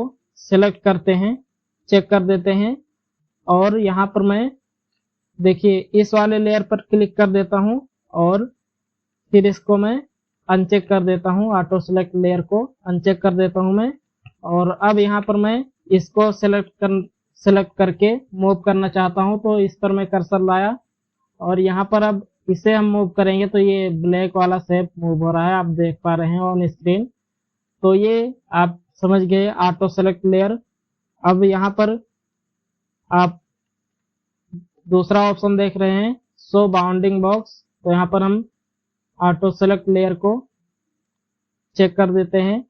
सेलेक्ट करते हैं, चेक कर देते हैं, और यहाँ पर मैं देखिए इस वाले लेयर पर क्लिक कर देता हूँ और फिर इसको मैं अनचेक कर देता हूँ। ऑटो सेलेक्ट लेयर को अनचेक कर देता हूँ मैं, और अब यहाँ पर मैं इसको सेलेक्ट करके मूव करना चाहता हूँ तो इस पर मैं कर्सर लाया और यहाँ पर अब इसे हम मूव करेंगे तो ये ब्लैक वाला शेप मूव हो रहा है, आप देख पा रहे हैं ऑन स्क्रीन। तो ये आप समझ गए ऑटो सेलेक्ट लेयर। अब यहाँ पर आप दूसरा ऑप्शन देख रहे हैं शो बाउंडिंग बॉक्स, तो यहाँ पर हम ऑटो सेलेक्ट लेयर को चेक कर देते हैं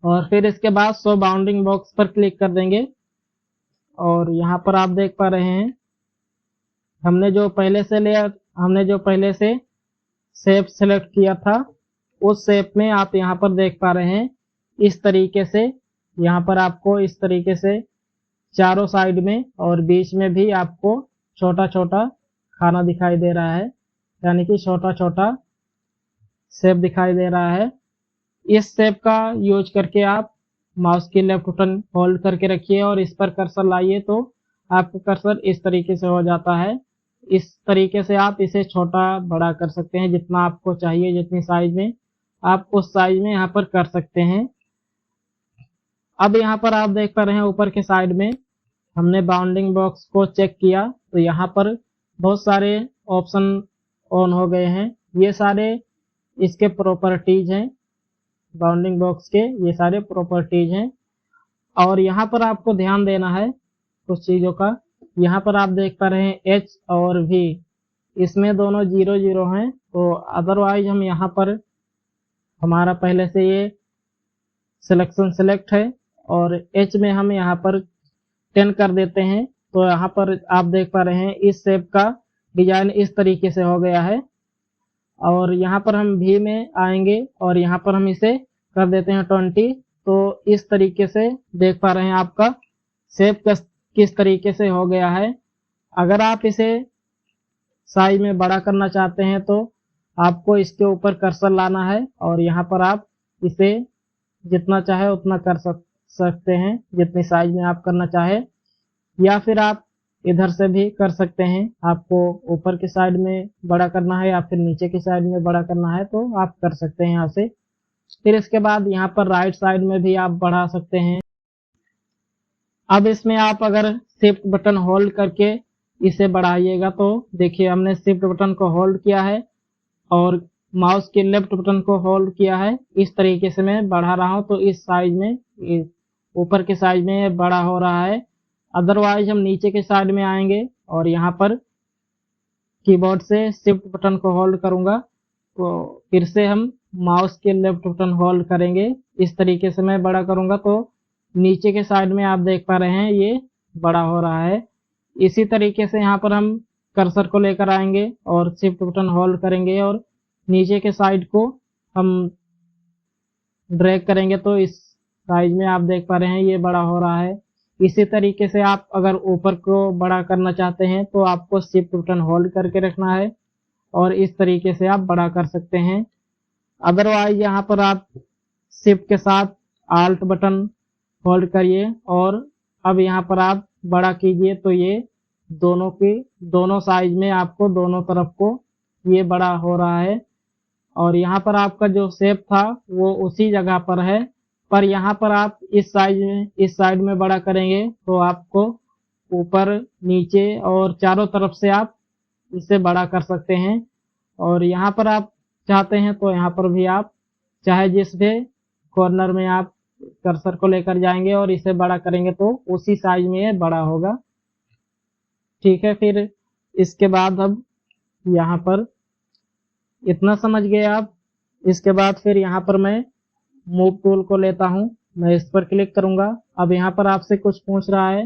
और फिर इसके बाद शो बाउंडिंग बॉक्स पर क्लिक कर देंगे। और यहाँ पर आप देख पा रहे हैं हमने जो पहले से शेप सेलेक्ट किया था उस शेप में आप यहाँ पर देख पा रहे हैं इस तरीके से। यहाँ पर आपको इस तरीके से चारों साइड में और बीच में भी आपको छोटा छोटा खाना दिखाई दे रहा है, यानी कि छोटा छोटा शेप दिखाई दे रहा है। इस शेप का यूज करके आप माउस की लेफ्ट बटन होल्ड करके रखिए और इस पर कर्सर लाइए तो आपका कर्सर इस तरीके से हो जाता है। इस तरीके से आप इसे छोटा बड़ा कर सकते हैं, जितना आपको चाहिए, जितनी साइज में आप उस साइज में यहाँ पर कर सकते हैं। अब यहाँ पर आप देख पा रहे हैं ऊपर के साइड में हमने बाउंडिंग बॉक्स को चेक किया तो यहाँ पर बहुत सारे ऑप्शन ऑन हो गए हैं। ये सारे इसके प्रॉपर्टीज हैं, बाउंडिंग बॉक्स के ये सारे प्रॉपर्टीज हैं। और यहाँ पर आपको ध्यान देना है कुछ चीजों का। यहाँ पर आप देख पा रहे हैं H और V, इसमें दोनों 0 हैं, तो अदरवाइज हम यहाँ पर हमारा पहले से ये सिलेक्शन सेलेक्ट है और H में हम यहाँ पर 10 कर देते हैं तो यहाँ पर आप देख पा रहे हैं इस शेप का डिजाइन इस तरीके से हो गया है। और यहाँ पर हम V में आएंगे और यहाँ पर हम इसे कर देते हैं 20, तो इस तरीके से देख पा रहे हैं आपका शेप किस तरीके से हो गया है। अगर आप इसे साइज में बड़ा करना चाहते हैं तो आपको इसके ऊपर कर्सर लाना है और यहाँ पर आप इसे जितना चाहे उतना कर सकते हैं, जितनी साइज में आप करना चाहे, या फिर आप इधर से भी कर सकते हैं। आपको ऊपर की साइड में बड़ा करना है या फिर नीचे की साइड में बड़ा करना है तो आप कर सकते हैं यहाँ से। फिर इसके बाद यहाँ पर राइट साइड में भी आप बढ़ा सकते हैं। अब इसमें आप अगर शिफ्ट बटन होल्ड करके इसे बढ़ाइएगा तो देखिए हमने शिफ्ट बटन को होल्ड किया है और माउस के लेफ्ट बटन को होल्ड किया है, इस तरीके से मैं बढ़ा रहा हूं तो इस साइज में, ऊपर के साइज में बड़ा हो रहा है। अदरवाइज हम नीचे के साइड में आएंगे और यहाँ पर कीबोर्ड से शिफ्ट बटन को होल्ड करूंगा तो फिर से हम माउस के लेफ्ट बटन होल्ड करेंगे, इस तरीके से मैं बड़ा करूंगा तो नीचे के साइड में आप देख पा रहे हैं ये बड़ा हो रहा है। इसी तरीके से यहाँ पर हम कर्सर को लेकर आएंगे और शिफ्ट बटन होल्ड करेंगे और नीचे के साइड को हम ड्रैग करेंगे तो इस साइज में आप देख पा रहे हैं ये बड़ा हो रहा है। इसी तरीके से आप अगर ऊपर को बड़ा करना चाहते हैं तो आपको शिफ्ट बटन होल्ड करके रखना है और इस तरीके से आप बड़ा कर सकते हैं। अदरवाइज यहाँ पर आप शिफ्ट के साथ आल्ट बटन होल्ड करिए और अब यहाँ पर आप बड़ा कीजिए तो ये दोनों साइज में आपको दोनों तरफ को ये बड़ा हो रहा है। और यहाँ पर आपका जो शेप था वो उसी जगह पर है, पर यहाँ पर आप इस साइड में बड़ा करेंगे तो आपको ऊपर नीचे और चारों तरफ से आप इसे बड़ा कर सकते हैं। और यहाँ पर आप चाहते हैं तो यहाँ पर भी आप चाहे जिस भी कॉर्नर में आप कर्सर को लेकर जाएंगे और इसे बड़ा करेंगे तो उसी साइज में ये बड़ा होगा। ठीक है, फिर इसके बाद अब यहाँ पर इतना समझ गए आप। इसके बाद फिर यहाँ पर मैं मूव टूल को लेता हूँ, मैं इस पर क्लिक करूंगा। अब यहाँ पर आपसे कुछ पूछ रहा है,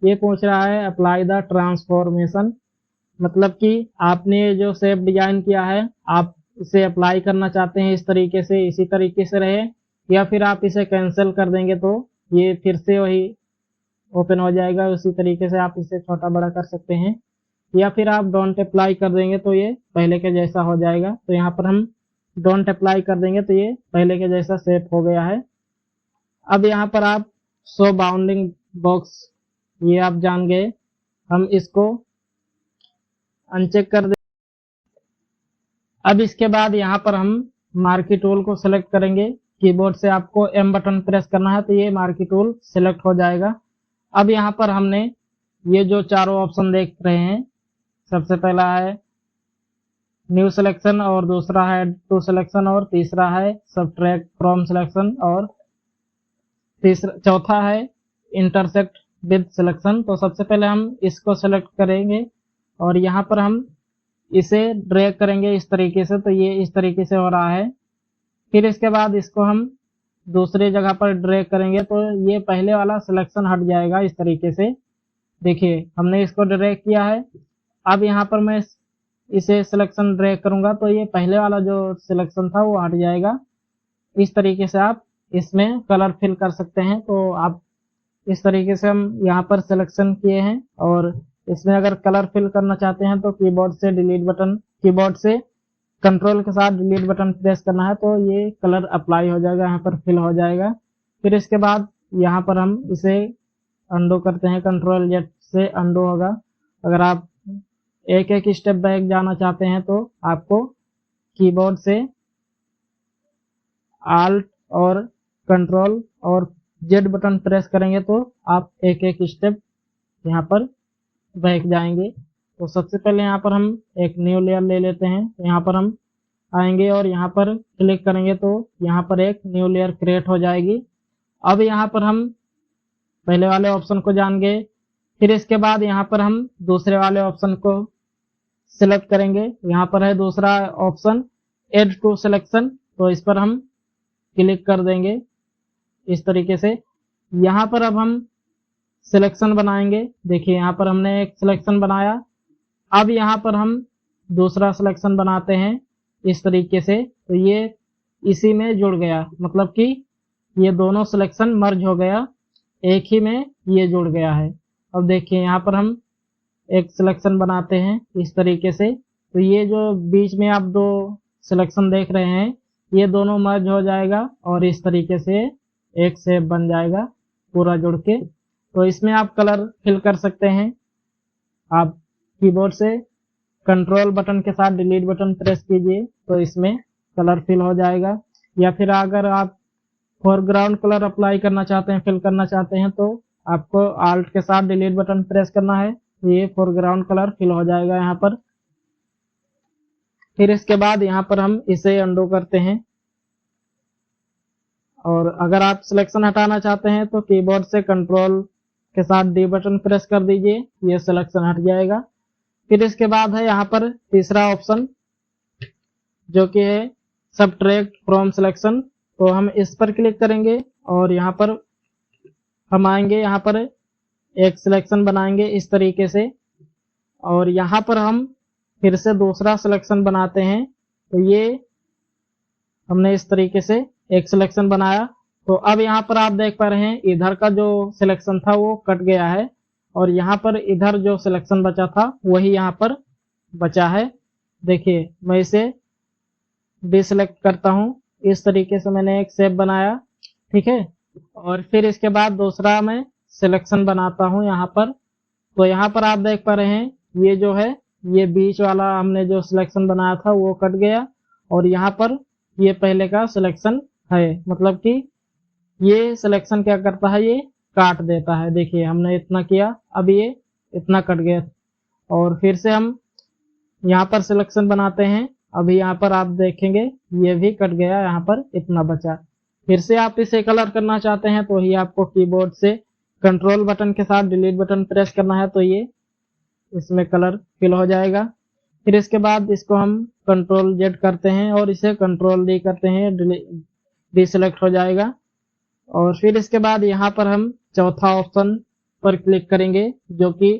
ये पूछ रहा है अप्लाई द ट्रांसफॉर्मेशन, मतलब कि आपने जो शेप डिजाइन किया है आप इसे अप्लाई करना चाहते हैं इस तरीके से, इसी तरीके से रहे, या फिर आप इसे कैंसिल कर देंगे तो ये फिर से वही ओपन हो जाएगा। उसी तरीके से आप इसे छोटा बड़ा कर सकते हैं, या फिर आप डोंट अप्लाई कर देंगे तो ये पहले के जैसा हो जाएगा। तो यहाँ पर हम डोंट अप्लाई कर देंगे तो ये पहले के जैसा शेप हो गया है। अब यहाँ पर आप शो बाउंडिंग बॉक्स, ये आप जान गए, हम इसको अनचेक कर दें। अब इसके बाद यहाँ पर हम मार्की टूल को सिलेक्ट करेंगे, कीबोर्ड से आपको एम बटन प्रेस करना है तो ये मार्की टूल सिलेक्ट हो जाएगा। अब यहाँ पर हमने ये जो चारों ऑप्शन देख रहे हैं, सबसे पहला है न्यू सिलेक्शन और दूसरा है टू सिलेक्शन और तीसरा है सबट्रैक्ट फ्रॉम सिलेक्शन और चौथा है इंटरसेक्ट विद सिलेक्शन। तो सबसे पहले हम इसको सिलेक्ट करेंगे और यहाँ पर हम इसे ड्रैग करेंगे इस तरीके से, तो ये इस तरीके से हो रहा है। फिर इसके बाद इसको हम दूसरी जगह पर ड्रैग करेंगे तो ये पहले वाला सिलेक्शन हट जाएगा इस तरीके से। देखिए हमने इसको ड्रैग किया है, अब यहाँ पर मैं इसे सिलेक्शन ड्रैग करूंगा तो ये पहले वाला जो सिलेक्शन था वो हट जाएगा। इस तरीके से आप इसमें कलर फिल कर सकते हैं। तो आप इस तरीके से हम यहाँ पर सिलेक्शन किए हैं और इसमें अगर कलर फिल करना चाहते हैं तो कीबोर्ड से कंट्रोल के साथ डिलीट बटन प्रेस करना है तो ये कलर अप्लाई हो जाएगा, यहाँ पर फिल हो जाएगा। फिर इसके बाद यहाँ पर हम इसे अंडू करते हैं, कंट्रोल जेड से अंडू होगा। अगर आप एक एक स्टेप बैक जाना चाहते हैं तो आपको कीबोर्ड से आल्ट और कंट्रोल और जेड बटन प्रेस करेंगे तो आप एक एक स्टेप यहाँ पर बैक जाएंगे। तो सबसे पहले यहाँ पर हम एक न्यू लेयर ले लेते हैं, तो यहाँ पर हम आएंगे और यहाँ पर क्लिक करेंगे तो यहाँ पर एक न्यू लेयर क्रिएट हो जाएगी। अब यहाँ पर हम पहले वाले ऑप्शन को जान गए, फिर इसके बाद यहाँ पर हम दूसरे वाले ऑप्शन को सिलेक्ट करेंगे। यहाँ पर है दूसरा ऑप्शन एड टू सिलेक्शन, तो इस पर हम क्लिक कर देंगे इस तरीके से। यहाँ पर अब हम सिलेक्शन बनाएंगे, देखिए यहाँ पर हमने एक सिलेक्शन बनाया। अब यहाँ पर हम दूसरा सिलेक्शन बनाते हैं इस तरीके से, तो ये इसी में जुड़ गया, मतलब कि ये दोनों सिलेक्शन मर्ज हो गया, एक ही में ये जुड़ गया है। अब देखिए यहाँ पर हम एक सिलेक्शन बनाते हैं इस तरीके से, तो ये जो बीच में आप दो सिलेक्शन देख रहे हैं ये दोनों मर्ज हो जाएगा और इस तरीके से एक शेप बन जाएगा पूरा जुड़ के। तो इसमें आप कलर फिल कर सकते हैं, आप कीबोर्ड से कंट्रोल बटन के साथ डिलीट बटन प्रेस कीजिए तो इसमें कलर फिल हो जाएगा। या फिर अगर आप फोरग्राउंड कलर अप्लाई करना चाहते हैं, फिल करना चाहते हैं, तो आपको आल्ट के साथ डिलीट बटन प्रेस करना है, ये फोरग्राउंड कलर फिल हो जाएगा यहाँ पर। फिर इसके बाद यहाँ पर हम इसे अंडू करते हैं, और अगर आप सिलेक्शन हटाना चाहते हैं तो कीबोर्ड से कंट्रोल के साथ डी बटन प्रेस कर दीजिए, ये सिलेक्शन हट जाएगा। फिर इसके बाद है यहाँ पर तीसरा ऑप्शन जो कि है सबट्रैक्ट फ्रॉम सिलेक्शन, तो हम इस पर क्लिक करेंगे और यहाँ पर हम आएंगे, यहाँ पर एक सिलेक्शन बनाएंगे इस तरीके से, और यहाँ पर हम फिर से दूसरा सिलेक्शन बनाते हैं। तो ये हमने इस तरीके से एक सिलेक्शन बनाया। तो अब यहाँ पर आप देख पा रहे हैं इधर का जो सिलेक्शन था वो कट गया है, और यहाँ पर इधर जो सिलेक्शन बचा था वही यहाँ पर बचा है। देखिए मैं इसे डिसेलेक्ट करता हूँ, इस तरीके से मैंने एक शेप बनाया, ठीक है। और फिर इसके बाद दूसरा मैं सिलेक्शन बनाता हूँ यहाँ पर। तो यहाँ पर आप देख पा रहे हैं ये जो है ये बीच वाला हमने जो सिलेक्शन बनाया था वो कट गया, और यहाँ पर ये पहले का सिलेक्शन है, मतलब कि ये सिलेक्शन क्या करता है, ये काट देता है। देखिए हमने इतना किया, अब ये इतना कट गया, और फिर से हम यहाँ पर सिलेक्शन बनाते हैं। अभी यहाँ पर आप देखेंगे ये भी कट गया, यहाँ पर इतना बचा। फिर से आप इसे कलर करना चाहते हैं तो ही आपको कीबोर्ड से कंट्रोल बटन के साथ डिलीट बटन प्रेस करना है, तो ये इसमें कलर फिल हो जाएगा। फिर इसके बाद इसको हम कंट्रोल जेड करते हैं और इसे कंट्रोल डी करते हैं, डिसेलेक्ट हो जाएगा। और फिर इसके बाद यहाँ पर हम चौथा ऑप्शन पर क्लिक करेंगे जो कि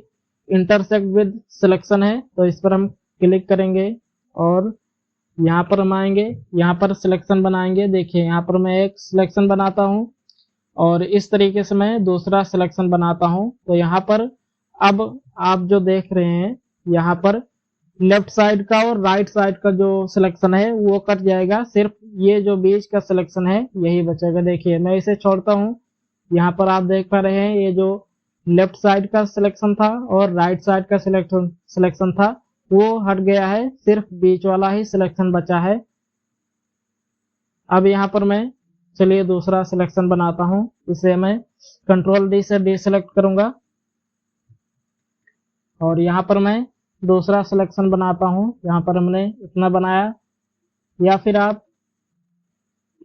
इंटरसेक्ट विद सिलेक्शन है, तो इस पर हम क्लिक करेंगे और यहाँ पर हम आएंगे, यहाँ पर सिलेक्शन बनाएंगे। देखिए यहाँ पर मैं एक सिलेक्शन बनाता हूँ और इस तरीके से मैं दूसरा सिलेक्शन बनाता हूँ। तो यहाँ पर अब आप जो देख रहे हैं यहाँ पर लेफ्ट साइड का और राइट साइड का जो सिलेक्शन है वो कट जाएगा, सिर्फ ये जो बीच का सिलेक्शन है यही बचेगा। देखिए मैं इसे छोड़ता हूँ, यहाँ पर आप देख पा रहे हैं ये जो लेफ्ट साइड का सिलेक्शन था और राइट साइड का सिलेक्शन था वो हट गया है, सिर्फ बीच वाला ही सिलेक्शन बचा है। अब यहाँ पर मैं चलिए दूसरा सिलेक्शन बनाता हूँ, इसे मैं कंट्रोल डी से डिसेलेक्ट करूंगा और यहाँ पर मैं दूसरा सिलेक्शन बनाता हूँ। यहाँ पर हमने इतना बनाया, या फिर आप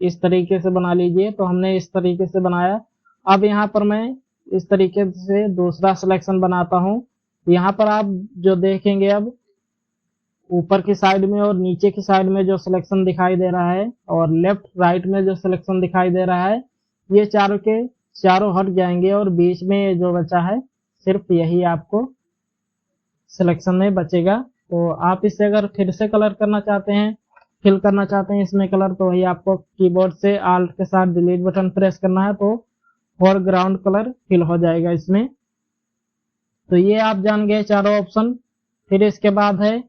इस तरीके से बना लीजिए, तो हमने इस तरीके से बनाया। अब यहाँ पर मैं इस तरीके से दूसरा सिलेक्शन बनाता हूँ। यहाँ पर आप जो देखेंगे अब ऊपर की साइड में और नीचे की साइड में जो सिलेक्शन दिखाई दे रहा है और लेफ्ट राइट में जो सिलेक्शन दिखाई दे रहा है, ये चारों के चारों हट जाएंगे और बीच में जो बचा है सिर्फ यही आपको सिलेक्शन में बचेगा। तो आप इसे अगर फिर से कलर करना चाहते हैं, फिल करना चाहते हैं इसमें कलर, तो वही आपको कीबोर्ड से आल्ट के साथ डिलीट बटन प्रेस करना है, तो फोरग्राउंड कलर फिल हो जाएगा इसमें। तो ये आप जान गए चारों ऑप्शन। फिर इसके बाद है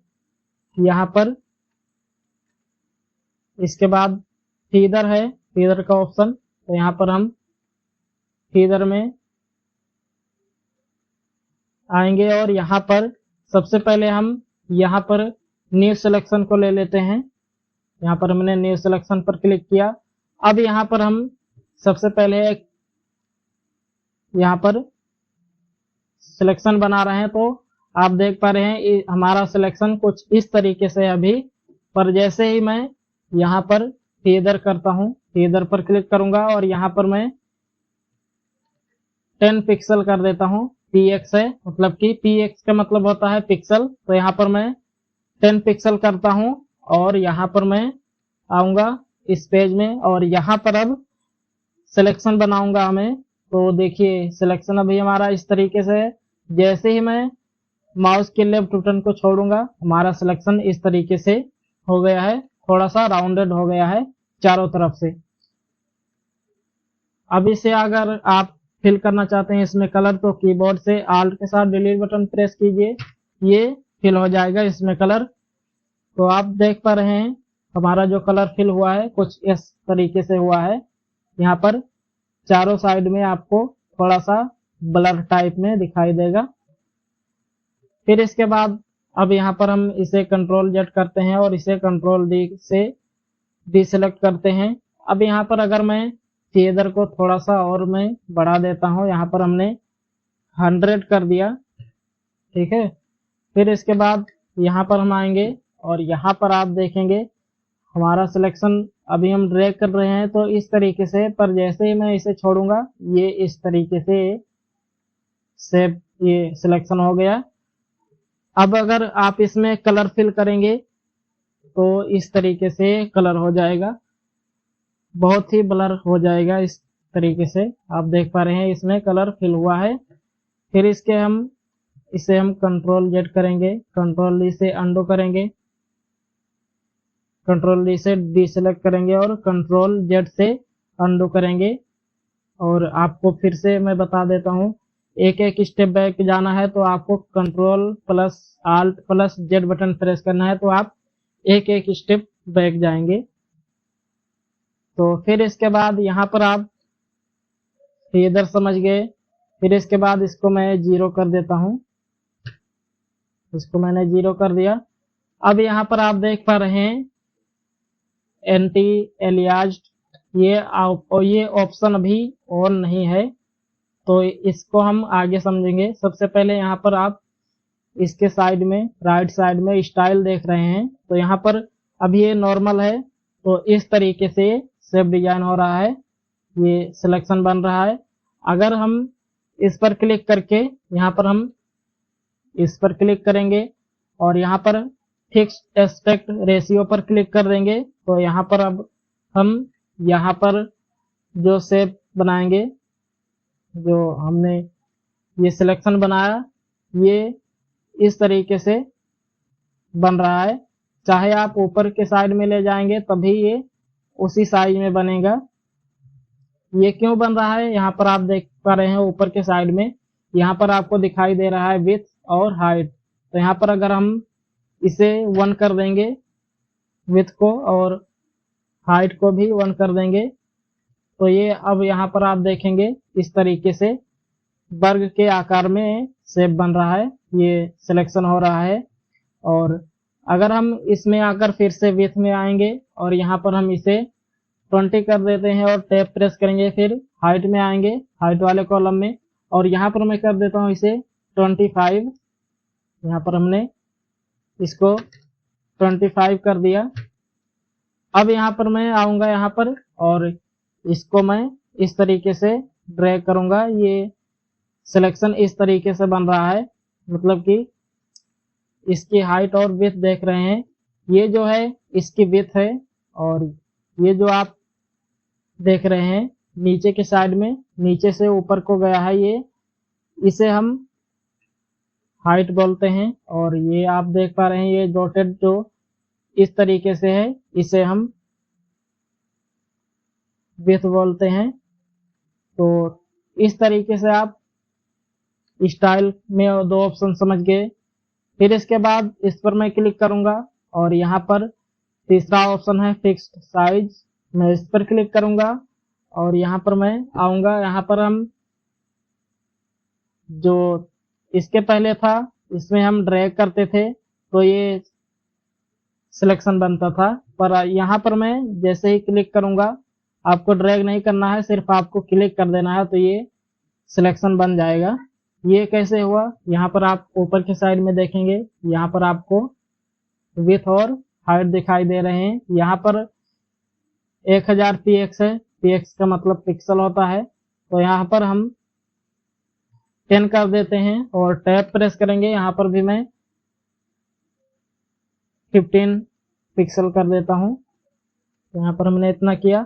यहाँ पर इसके बाद फीदर है, फीदर का ऑप्शन। तो यहाँ पर हम फीदर में आएंगे और यहाँ पर सबसे पहले हम यहाँ पर न्यू सिलेक्शन को ले लेते हैं। यहाँ पर हमने न्यू सिलेक्शन पर क्लिक किया। अब यहाँ पर हम सबसे पहले एक यहाँ पर सिलेक्शन बना रहे हैं, तो आप देख पा रहे हैं हमारा सिलेक्शन कुछ इस तरीके से अभी, पर जैसे ही मैं यहाँ पर फीदर करता हूँ, फीदर पर क्लिक करूंगा और यहाँ पर मैं 10 पिक्सल कर देता हूँ। px है, मतलब कि px का मतलब होता है पिक्सल, तो यहाँ पर मैं 10 पिक्सल करता हूँ और यहाँ पर मैं आऊंगा इस पेज में और यहाँ पर अब सिलेक्शन बनाऊंगा हमें। तो देखिए सिलेक्शन अभी हमारा इस तरीके से है, जैसे ही मैं माउस के लेफ्ट बटन को छोड़ूंगा हमारा सिलेक्शन इस तरीके से हो गया है, थोड़ा सा राउंडेड हो गया है चारों तरफ से। अब इसे अगर आप फिल करना चाहते हैं इसमें कलर, तो कीबोर्ड से आल्ट के साथ डिलीट बटन प्रेस कीजिए, ये फिल हो जाएगा इसमें कलर। तो आप देख पा रहे हैं हमारा जो कलर फिल हुआ है कुछ इस तरीके से हुआ है। यहाँ पर चारों साइड में आपको थोड़ा सा ब्लर टाइप में दिखाई देगा। फिर इसके बाद अब यहाँ पर हम इसे कंट्रोल जेड करते हैं और इसे कंट्रोल डी से डिसेलेक्ट करते हैं। अब यहाँ पर अगर मैं फेदर को थोड़ा सा और मैं बढ़ा देता हूँ, यहाँ पर हमने 100 कर दिया, ठीक है। फिर इसके बाद यहाँ पर हम आएंगे और यहाँ पर आप देखेंगे हमारा सिलेक्शन अभी हम ड्रैग कर रहे हैं तो इस तरीके से, पर जैसे ही मैं इसे छोड़ूंगा ये इस तरीके से सेव ये सिलेक्शन हो गया। अब अगर आप इसमें कलर फिल करेंगे तो इस तरीके से कलर हो जाएगा, बहुत ही ब्लर हो जाएगा। इस तरीके से आप देख पा रहे हैं इसमें कलर फिल हुआ है। फिर इसे हम कंट्रोल जेड करेंगे, कंट्रोल डी से अंडू करेंगे, कंट्रोल डी से डीसेलेक्ट करेंगे और कंट्रोल जेड से अंडू करेंगे। और आपको फिर से मैं बता देता हूँ, एक एक स्टेप बैक जाना है तो आपको control plus alt plus Z button press करना है, तो आप एक एक स्टेप बैक जाएंगे। तो फिर इसके बाद यहाँ पर आप इधर समझ गए। फिर इसके बाद इसको मैं 0 कर देता हूँ, इसको मैंने 0 कर दिया। अब यहाँ पर आप देख पा रहे हैं एंटी एलियाज, ये ऑप्शन अभी ऑन नहीं है, तो इसको हम आगे समझेंगे। सबसे पहले यहाँ पर आप इसके साइड में राइट साइड में स्टाइल देख रहे हैं, तो यहाँ पर अभी ये नॉर्मल है, तो इस तरीके से शेप डिजाइन हो रहा है, ये सिलेक्शन बन रहा है। अगर हम इस पर क्लिक करके यहाँ पर हम इस पर क्लिक करेंगे और यहाँ पर फिक्स एस्पेक्ट रेशियो पर क्लिक कर देंगे, तो यहाँ पर अब हम यहाँ पर जो शेप बनाएंगे, जो हमने ये सिलेक्शन बनाया, ये इस तरीके से बन रहा है। चाहे आप ऊपर के साइड में ले जाएंगे तभी ये उसी साइज में बनेगा। ये क्यों बन रहा है, यहाँ पर आप देख पा रहे हैं ऊपर के साइड में यहाँ पर आपको दिखाई दे रहा है विड्थ और हाइट। तो यहाँ पर अगर हम इसे 1 कर देंगे विड्थ को और हाइट को भी 1 कर देंगे, तो ये अब यहाँ पर आप देखेंगे इस तरीके से वर्ग के आकार में शेप बन रहा है, ये सिलेक्शन हो रहा है। और अगर हम इसमें आकर फिर से विड्थ में आएंगे और यहाँ पर हम इसे 20 कर देते हैं और टैब प्रेस करेंगे, फिर हाइट में आएंगे हाइट वाले कॉलम में और यहाँ पर मैं कर देता हूँ इसे 25। यहाँ पर हमने इसको 25 कर दिया। अब यहाँ पर मैं आऊंगा यहाँ पर और इसको मैं इस तरीके से ड्रैग करूंगा, ये सिलेक्शन इस तरीके से बन रहा है, मतलब कि इसकी हाइट और विड्थ देख रहे हैं, ये जो है इसकी विड्थ है और ये जो आप देख रहे हैं नीचे के साइड में नीचे से ऊपर को गया है, ये इसे हम हाइट बोलते हैं। और ये आप देख पा रहे हैं ये डॉटेड जो इस तरीके से है, इसे हम विड्थ बोलते हैं। तो इस तरीके से आप स्टाइल में 2 ऑप्शन समझ गए। फिर इसके बाद इस पर मैं क्लिक करूंगा और यहाँ पर तीसरा ऑप्शन है फिक्स्ड साइज, मैं इस पर क्लिक करूंगा और यहाँ पर मैं आऊंगा। यहाँ पर हम जो इसके पहले था इसमें हम ड्रैग करते थे तो ये सिलेक्शन बनता था, पर यहाँ पर मैं जैसे ही क्लिक करूंगा, आपको ड्रैग नहीं करना है, सिर्फ आपको क्लिक कर देना है तो ये सिलेक्शन बन जाएगा। ये कैसे हुआ, यहाँ पर आप ऊपर के साइड में देखेंगे, यहाँ पर आपको विड्थ और हाइट दिखाई दे रहे हैं। यहाँ पर 1000 px है, px का मतलब पिक्सल होता है, तो यहाँ पर हम 10 कर देते हैं और टैब प्रेस करेंगे, यहाँ पर भी मैं 15 पिक्सल कर देता हूँ। यहाँ पर हमने इतना किया।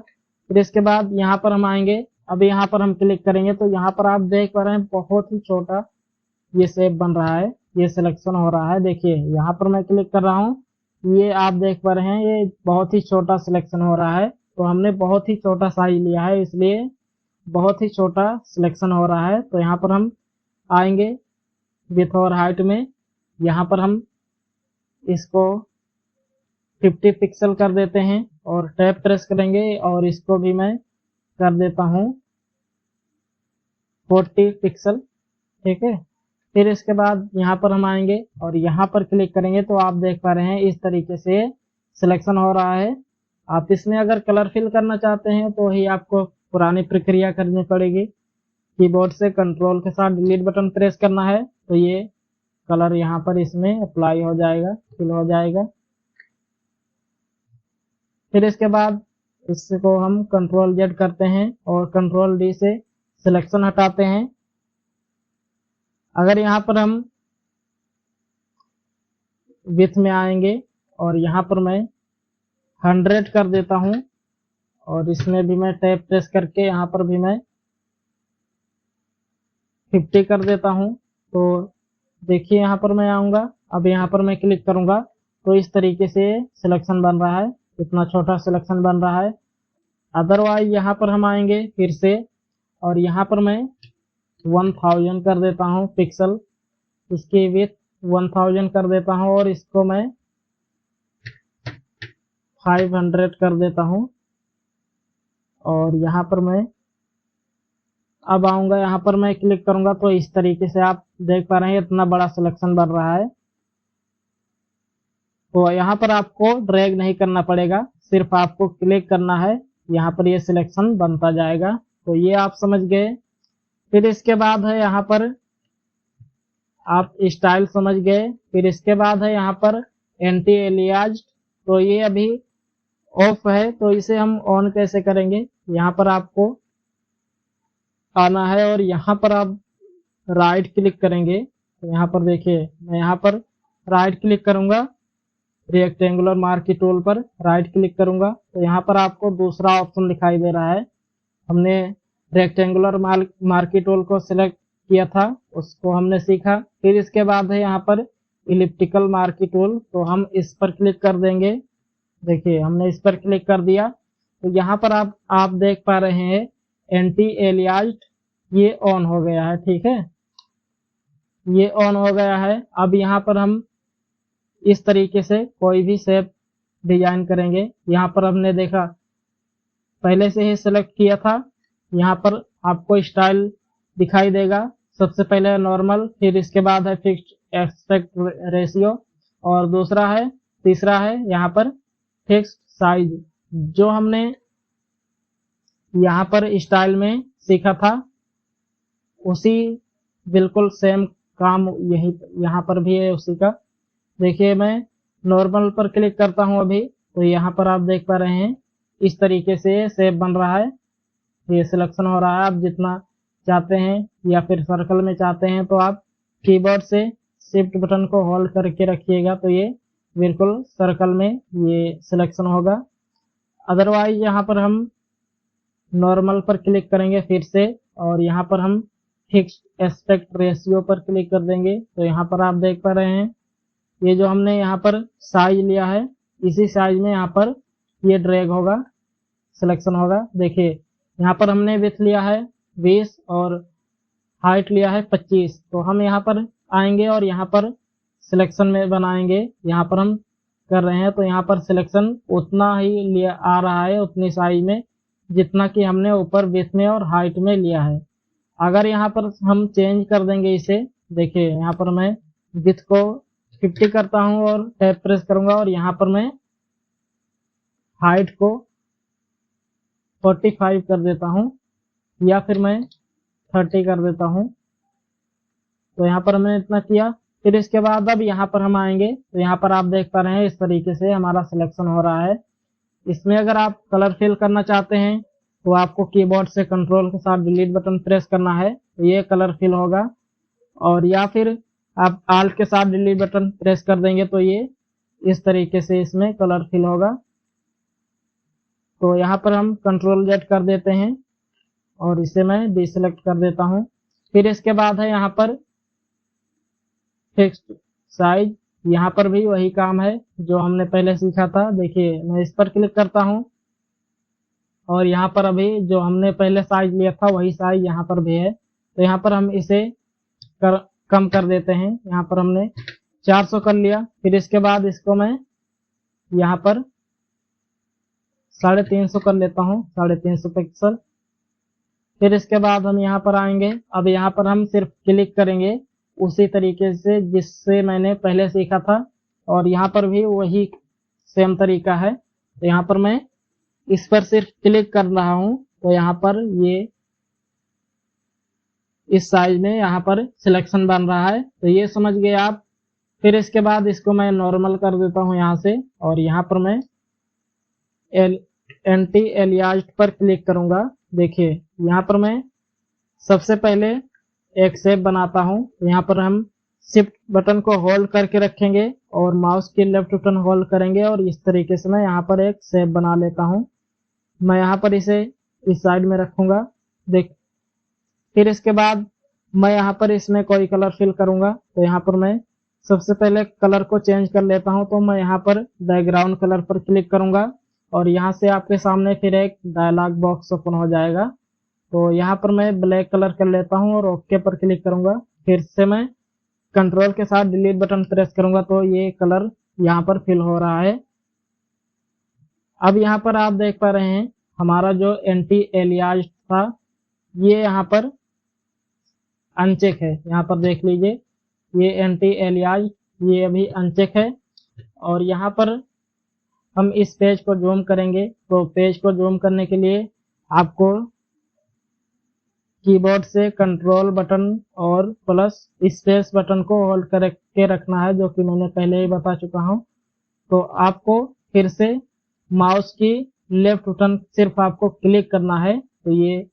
फिर इसके बाद यहाँ पर हम आएंगे, अब यहाँ पर हम क्लिक करेंगे तो यहाँ पर आप देख पा रहे हैं बहुत ही छोटा ये शेप बन रहा है, ये सिलेक्शन हो रहा है। देखिए यहाँ पर मैं क्लिक कर रहा हूँ, ये आप देख पा रहे हैं ये बहुत ही छोटा सिलेक्शन हो रहा है। तो हमने बहुत ही छोटा साइज लिया है, इसलिए बहुत ही छोटा सिलेक्शन हो रहा है। तो यहाँ पर हम आएंगे विड्थ और हाइट में, यहाँ पर हम इसको 50 पिक्सल कर देते हैं और टैब प्रेस करेंगे और इसको भी मैं कर देता हूँ 40 पिक्सल, ठीक है। फिर इसके बाद यहाँ पर हम आएंगे और यहाँ पर क्लिक करेंगे तो आप देख पा रहे हैं इस तरीके से सिलेक्शन हो रहा है। आप इसमें अगर कलर फिल करना चाहते हैं तो ही आपको पुरानी प्रक्रिया करनी पड़ेगी, कीबोर्ड से कंट्रोल के साथ डिलीट बटन प्रेस करना है तो ये कलर यहाँ पर इसमें अप्लाई हो जाएगा, फिल हो जाएगा। फिर इसके बाद इसको हम कंट्रोल जेड करते हैं और कंट्रोल डी से सिलेक्शन हटाते हैं। अगर यहाँ पर हम विड्थ में आएंगे और यहाँ पर मैं 100 कर देता हूँ और इसमें भी मैं टैब प्रेस करके यहाँ पर भी मैं 50 कर देता हूँ। तो देखिए यहाँ पर मैं आऊँगा, अब यहाँ पर मैं क्लिक करूँगा तो इस तरीके से सिलेक्शन बन रहा है, इतना छोटा सिलेक्शन बन रहा है। अदरवाइज यहाँ पर हम आएंगे फिर से और यहाँ पर मैं 1000 कर देता हूँ पिक्सल, इसकी विड्थ 1000 कर देता हूँ और इसको मैं 500 कर देता हूँ। और यहाँ पर मैं अब आऊँगा, यहाँ पर मैं क्लिक करूँगा तो इस तरीके से आप देख पा रहे हैं इतना बड़ा सिलेक्शन बन रहा है। तो यहाँ पर आपको ड्रैग नहीं करना पड़ेगा, सिर्फ आपको क्लिक करना है, यहाँ पर ये सिलेक्शन बनता जाएगा। तो ये आप समझ गए। फिर इसके बाद है यहाँ पर आप स्टाइल समझ गए। फिर इसके बाद है यहाँ पर एंटी एलियाज, तो ये अभी ऑफ है तो इसे हम ऑन कैसे करेंगे। यहाँ पर आपको आना है और यहाँ पर आप राइट क्लिक करेंगे। तो यहाँ पर देखिए मैं यहाँ पर राइट क्लिक करूंगा, रेक्टेंगुलर मार्की टूल पर राइट क्लिक करूंगा तो यहाँ पर आपको दूसरा ऑप्शन दिखाई दे रहा है। हमने रेक्टेंगुलर मार्की टूल को सिलेक्ट किया था, उसको हमने सीखा। फिर इसके बाद है यहाँ पर इलिप्टिकल मार्की टूल, तो हम इस पर क्लिक कर देंगे। देखिए हमने इस पर क्लिक कर दिया तो यहाँ पर आप देख पा रहे हैं एंटी एलियाज ये ऑन हो गया है। ठीक है, ये ऑन हो गया है। अब यहाँ पर हम इस तरीके से कोई भी शेप डिजाइन करेंगे। यहाँ पर हमने देखा पहले से ही सिलेक्ट किया था, यहाँ पर आपको स्टाइल दिखाई देगा। सबसे पहले नॉर्मल, फिर इसके बाद है फिक्स्ड एस्पेक्ट रेशियो और दूसरा है, तीसरा है यहाँ पर फिक्स्ड साइज। जो हमने यहाँ पर स्टाइल में सीखा था उसी बिल्कुल सेम काम यही यहाँ पर भी है उसी का। देखिए मैं नॉर्मल पर क्लिक करता हूँ अभी तो यहाँ पर आप देख पा रहे हैं इस तरीके से शेप बन रहा है, ये सिलेक्शन हो रहा है। आप जितना चाहते हैं या फिर सर्कल में चाहते हैं तो आप कीबोर्ड से शिफ्ट बटन को होल्ड करके रखिएगा तो ये बिल्कुल सर्कल में ये सिलेक्शन होगा। अदरवाइज यहाँ पर हम नॉर्मल पर क्लिक करेंगे फिर से और यहाँ पर हम फिक्स्ड एस्पेक्ट रेशियो पर क्लिक कर देंगे तो यहाँ पर आप देख पा रहे हैं ये जो हमने यहाँ पर साइज लिया है इसी साइज में यहाँ पर ये ड्रैग होगा, सिलेक्शन होगा। देखिए यहाँ पर हमने विड्थ लिया है 20 और हाइट लिया है 25, तो हम यहाँ पर आएंगे और यहाँ पर सिलेक्शन में बनाएंगे। यहाँ पर हम कर रहे हैं तो यहाँ पर सिलेक्शन उतना ही लिया आ रहा है, उतनी साइज में जितना कि हमने ऊपर विड्थ में और हाइट में लिया है। अगर यहाँ पर हम चेंज कर देंगे इसे, देखिए यहाँ पर मैं विड्थ को 50 करता हूँ और टैब प्रेस करूंगा और यहाँ पर मैं हाइट को 45 कर देता हूँ या फिर मैं 30 कर देता हूँ। तो यहाँ पर मैंने इतना किया। फिर इसके बाद अब यहाँ पर हम आएंगे तो यहाँ पर आप देख पा रहे हैं इस तरीके से हमारा सिलेक्शन हो रहा है। इसमें अगर आप कलर फिल करना चाहते हैं तो आपको कीबोर्ड से कंट्रोल के साथ डिलीट बटन प्रेस करना है तो ये कलर फिल होगा, और या फिर आप आल्ट के साथ डिलीट बटन प्रेस कर देंगे तो ये इस तरीके से इसमें कलर फिल होगा। तो यहाँ पर हम कंट्रोल जेड कर देते हैं और इसे मैं डिसेलेक्ट कर देता हूँ। फिर इसके बाद है यहाँ पर फिक्स्ड साइज, यहाँ पर भी वही काम है जो हमने पहले सीखा था। देखिए मैं इस पर क्लिक करता हूँ और यहाँ पर अभी जो हमने पहले साइज लिया था वही साइज यहाँ पर भी है। तो यहाँ पर हम इसे कम कर देते हैं, यहाँ पर हमने 400 कर लिया। फिर इसके बाद इसको मैं यहाँ पर 350 कर लेता हूँ, 350 पिक्सल। फिर इसके बाद हम यहाँ पर आएंगे, अब यहाँ पर हम सिर्फ क्लिक करेंगे उसी तरीके से जिससे मैंने पहले सीखा था और यहाँ पर भी वही सेम तरीका है। तो यहाँ पर मैं इस पर सिर्फ क्लिक कर रहा हूँ तो यहाँ पर ये इस साइज में यहाँ पर सिलेक्शन बन रहा है। तो ये समझ गए आप। फिर इसके बाद इसको मैं नॉर्मल कर देता हूँ यहाँ से और यहाँ पर मैं एंटी एलियाज पर क्लिक करूंगा। देखिए यहाँ पर मैं सबसे पहले एक शेप बनाता हूँ। यहाँ पर हम शिफ्ट बटन को होल्ड करके रखेंगे और माउस की लेफ्ट बटन होल्ड करेंगे और इस तरीके से मैं यहाँ पर एक शेप बना लेता हूँ। मैं यहाँ पर इसे इस साइड में रखूंगा। देख, फिर इसके बाद मैं यहाँ पर इसमें कोई कलर फिल करूंगा। तो यहाँ पर मैं सबसे पहले कलर को चेंज कर लेता हूँ। तो मैं यहाँ पर बैकग्राउंड कलर पर क्लिक करूंगा और यहाँ से आपके सामने फिर एक डायलॉग बॉक्स ओपन हो जाएगा। तो यहाँ पर मैं ब्लैक कलर कर लेता हूँ और ओके पर क्लिक करूंगा। फिर से मैं कंट्रोल के साथ डिलीट बटन प्रेस करूंगा तो ये कलर यहाँ पर फिल हो रहा है। अब यहाँ पर आप देख पा रहे हैं हमारा जो एंटी एलियाज था ये यहाँ पर अनचेक है। यहाँ पर देख लीजिए ये एंटी एलियाज ये अभी अनचेक है। और यहाँ पर हम इस पेज को जूम करेंगे। तो पेज को जूम करने के लिए आपको कीबोर्ड से कंट्रोल बटन और प्लस स्पेस बटन को होल्ड करके रखना है, जो कि मैंने पहले ही बता चुका हूं। तो आपको फिर से माउस की लेफ्ट बटन सिर्फ आपको क्लिक करना है तो ये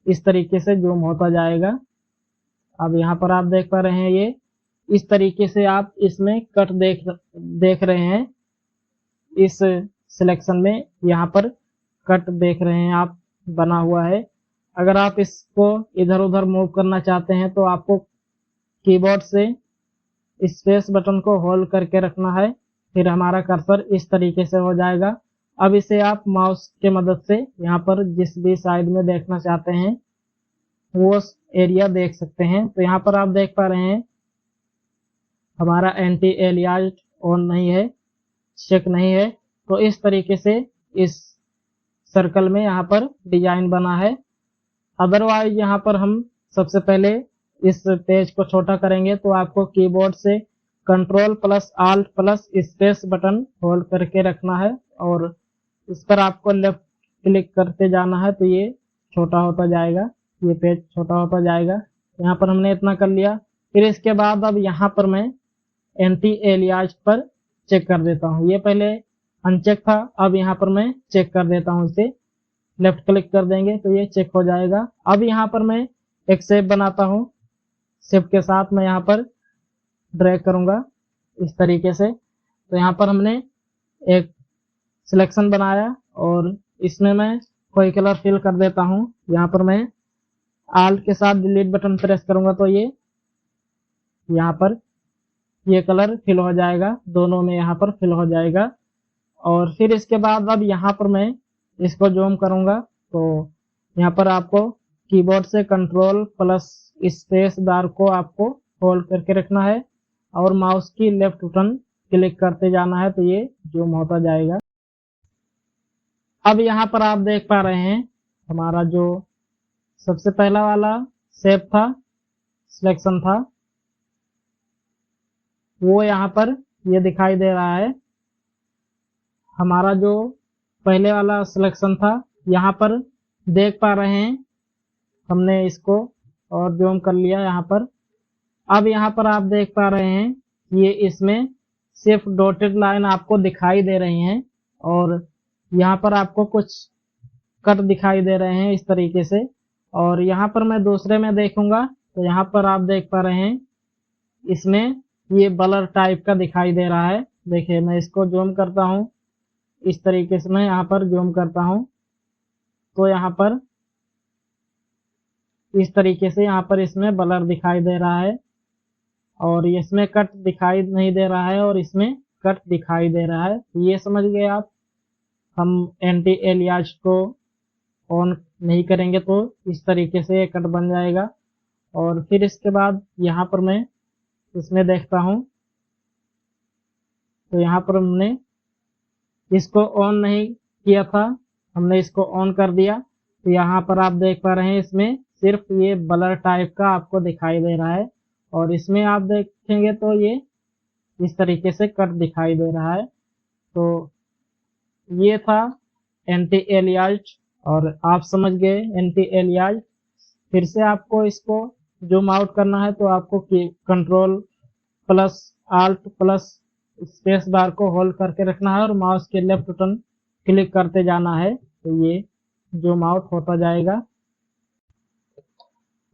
इस तरीके से जूम होता जाएगा। अब यहाँ पर आप देख पा रहे हैं ये इस तरीके से आप इसमें कट देख रहे हैं। इस सिलेक्शन में यहाँ पर कट देख रहे हैं आप बना हुआ है। अगर आप इसको इधर उधर मूव करना चाहते हैं तो आपको कीबोर्ड से स्पेस बटन को होल्ड करके रखना है। फिर हमारा कर्सर इस तरीके से हो जाएगा। अब इसे आप माउस के मदद से यहाँ पर जिस भी साइड में देखना चाहते हैं वो एरिया देख सकते हैं। तो यहाँ पर आप देख पा रहे हैं हमारा एंटी एलियाज ऑन नहीं है, चेक नहीं है। तो इस तरीके से इस सर्कल में यहाँ पर डिजाइन बना है। अदरवाइज यहाँ पर हम सबसे पहले इस पेज को छोटा करेंगे तो आपको कीबोर्ड से control plus alt plus space button hold करके रखना है और इस पर आपको लेफ्ट क्लिक करते जाना है तो ये छोटा होता जाएगा, ये पेज छोटा होता जाएगा। यहाँ पर हमने इतना कर लिया। फिर इसके बाद अब यहाँ पर मैं एंटी एलियाज पर चेक कर देता हूँ। ये पहले अनचेक था, अब यहाँ पर मैं चेक कर देता हूँ। इसे लेफ्ट क्लिक कर देंगे तो ये चेक हो जाएगा। अब यहाँ पर मैं एक शेप बनाता हूँ। शेप के साथ मैं यहाँ पर ड्रैग करूंगा इस तरीके से। तो यहाँ पर हमने एक सिलेक्शन बनाया और इसमें मैं कोई कलर फिल कर देता हूँ। यहाँ पर मैं आल्ट के साथ डिलीट बटन प्रेस करूंगा तो ये यहाँ पर ये कलर फिल हो जाएगा, दोनों में यहाँ पर फिल हो जाएगा। और फिर इसके बाद अब यहाँ पर मैं इसको जूम करूंगा तो यहाँ पर आपको कीबोर्ड से कंट्रोल प्लस स्पेस बार को आपको होल्ड करके रखना है और माउस की लेफ्ट बटन क्लिक करते जाना है तो ये जूम होता जाएगा। अब यहाँ पर आप देख पा रहे हैं हमारा जो सबसे पहला वाला शेप था, सिलेक्शन था, वो यहाँ पर ये दिखाई दे रहा है। हमारा जो पहले वाला सिलेक्शन था यहाँ पर देख पा रहे हैं हमने इसको और जूम कर लिया यहाँ पर। अब यहाँ पर आप देख पा रहे हैं ये इसमें सिर्फ डॉटेड लाइन आपको दिखाई दे रही हैं और यहाँ पर आपको कुछ कट दिखाई दे रहे हैं इस तरीके से। और यहाँ पर मैं दूसरे में देखूंगा तो यहाँ पर आप देख पा रहे हैं इसमें ये ब्लर टाइप का दिखाई दे रहा है। देखिए मैं इसको जूम करता हूँ, इस तरीके से मैं यहाँ पर जूम करता हूँ तो यहाँ पर इस तरीके से यहाँ पर इसमें ब्लर दिखाई दे रहा है और इसमें कट दिखाई नहीं दे रहा है और इसमें कट दिखाई दे रहा है। ये समझ गए आप। हम एंटी एलियाज को ऑन नहीं करेंगे तो इस तरीके से कट बन जाएगा। और फिर इसके बाद यहाँ पर मैं इसमें देखता हूँ तो यहाँ पर हमने इसको ऑन नहीं किया था, हमने इसको ऑन कर दिया तो यहाँ पर आप देख पा रहे हैं इसमें सिर्फ ये ब्लर टाइप का आपको दिखाई दे रहा है और इसमें आप देखेंगे तो ये इस तरीके से कट दिखाई दे रहा है। तो ये था एंटी एलियाज और आप समझ गए एंटी एलियाज। फिर से आपको इसको जूम आउट करना है तो आपको control plus alt plus space bar को होल्ड करके रखना है और माउस के लेफ्ट बटन क्लिक करते जाना है तो ये जूम आउट होता जाएगा।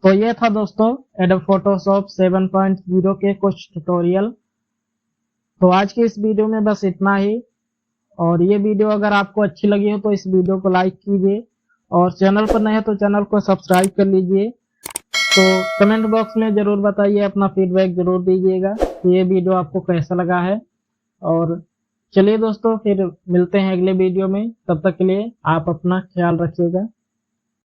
तो ये था दोस्तों एडोब फोटोशॉप 7.0 के कुछ ट्यूटोरियल। तो आज की इस वीडियो में बस इतना ही, और ये वीडियो अगर आपको अच्छी लगी हो तो इस वीडियो को लाइक कीजिए, और चैनल पर नए हैं तो चैनल को सब्सक्राइब कर लीजिए। तो कमेंट बॉक्स में जरूर बताइए, अपना फीडबैक जरूर दीजिएगा कि ये वीडियो आपको कैसा लगा है। और चलिए दोस्तों, फिर मिलते हैं अगले वीडियो में। तब तक के लिए आप अपना ख्याल रखिएगा।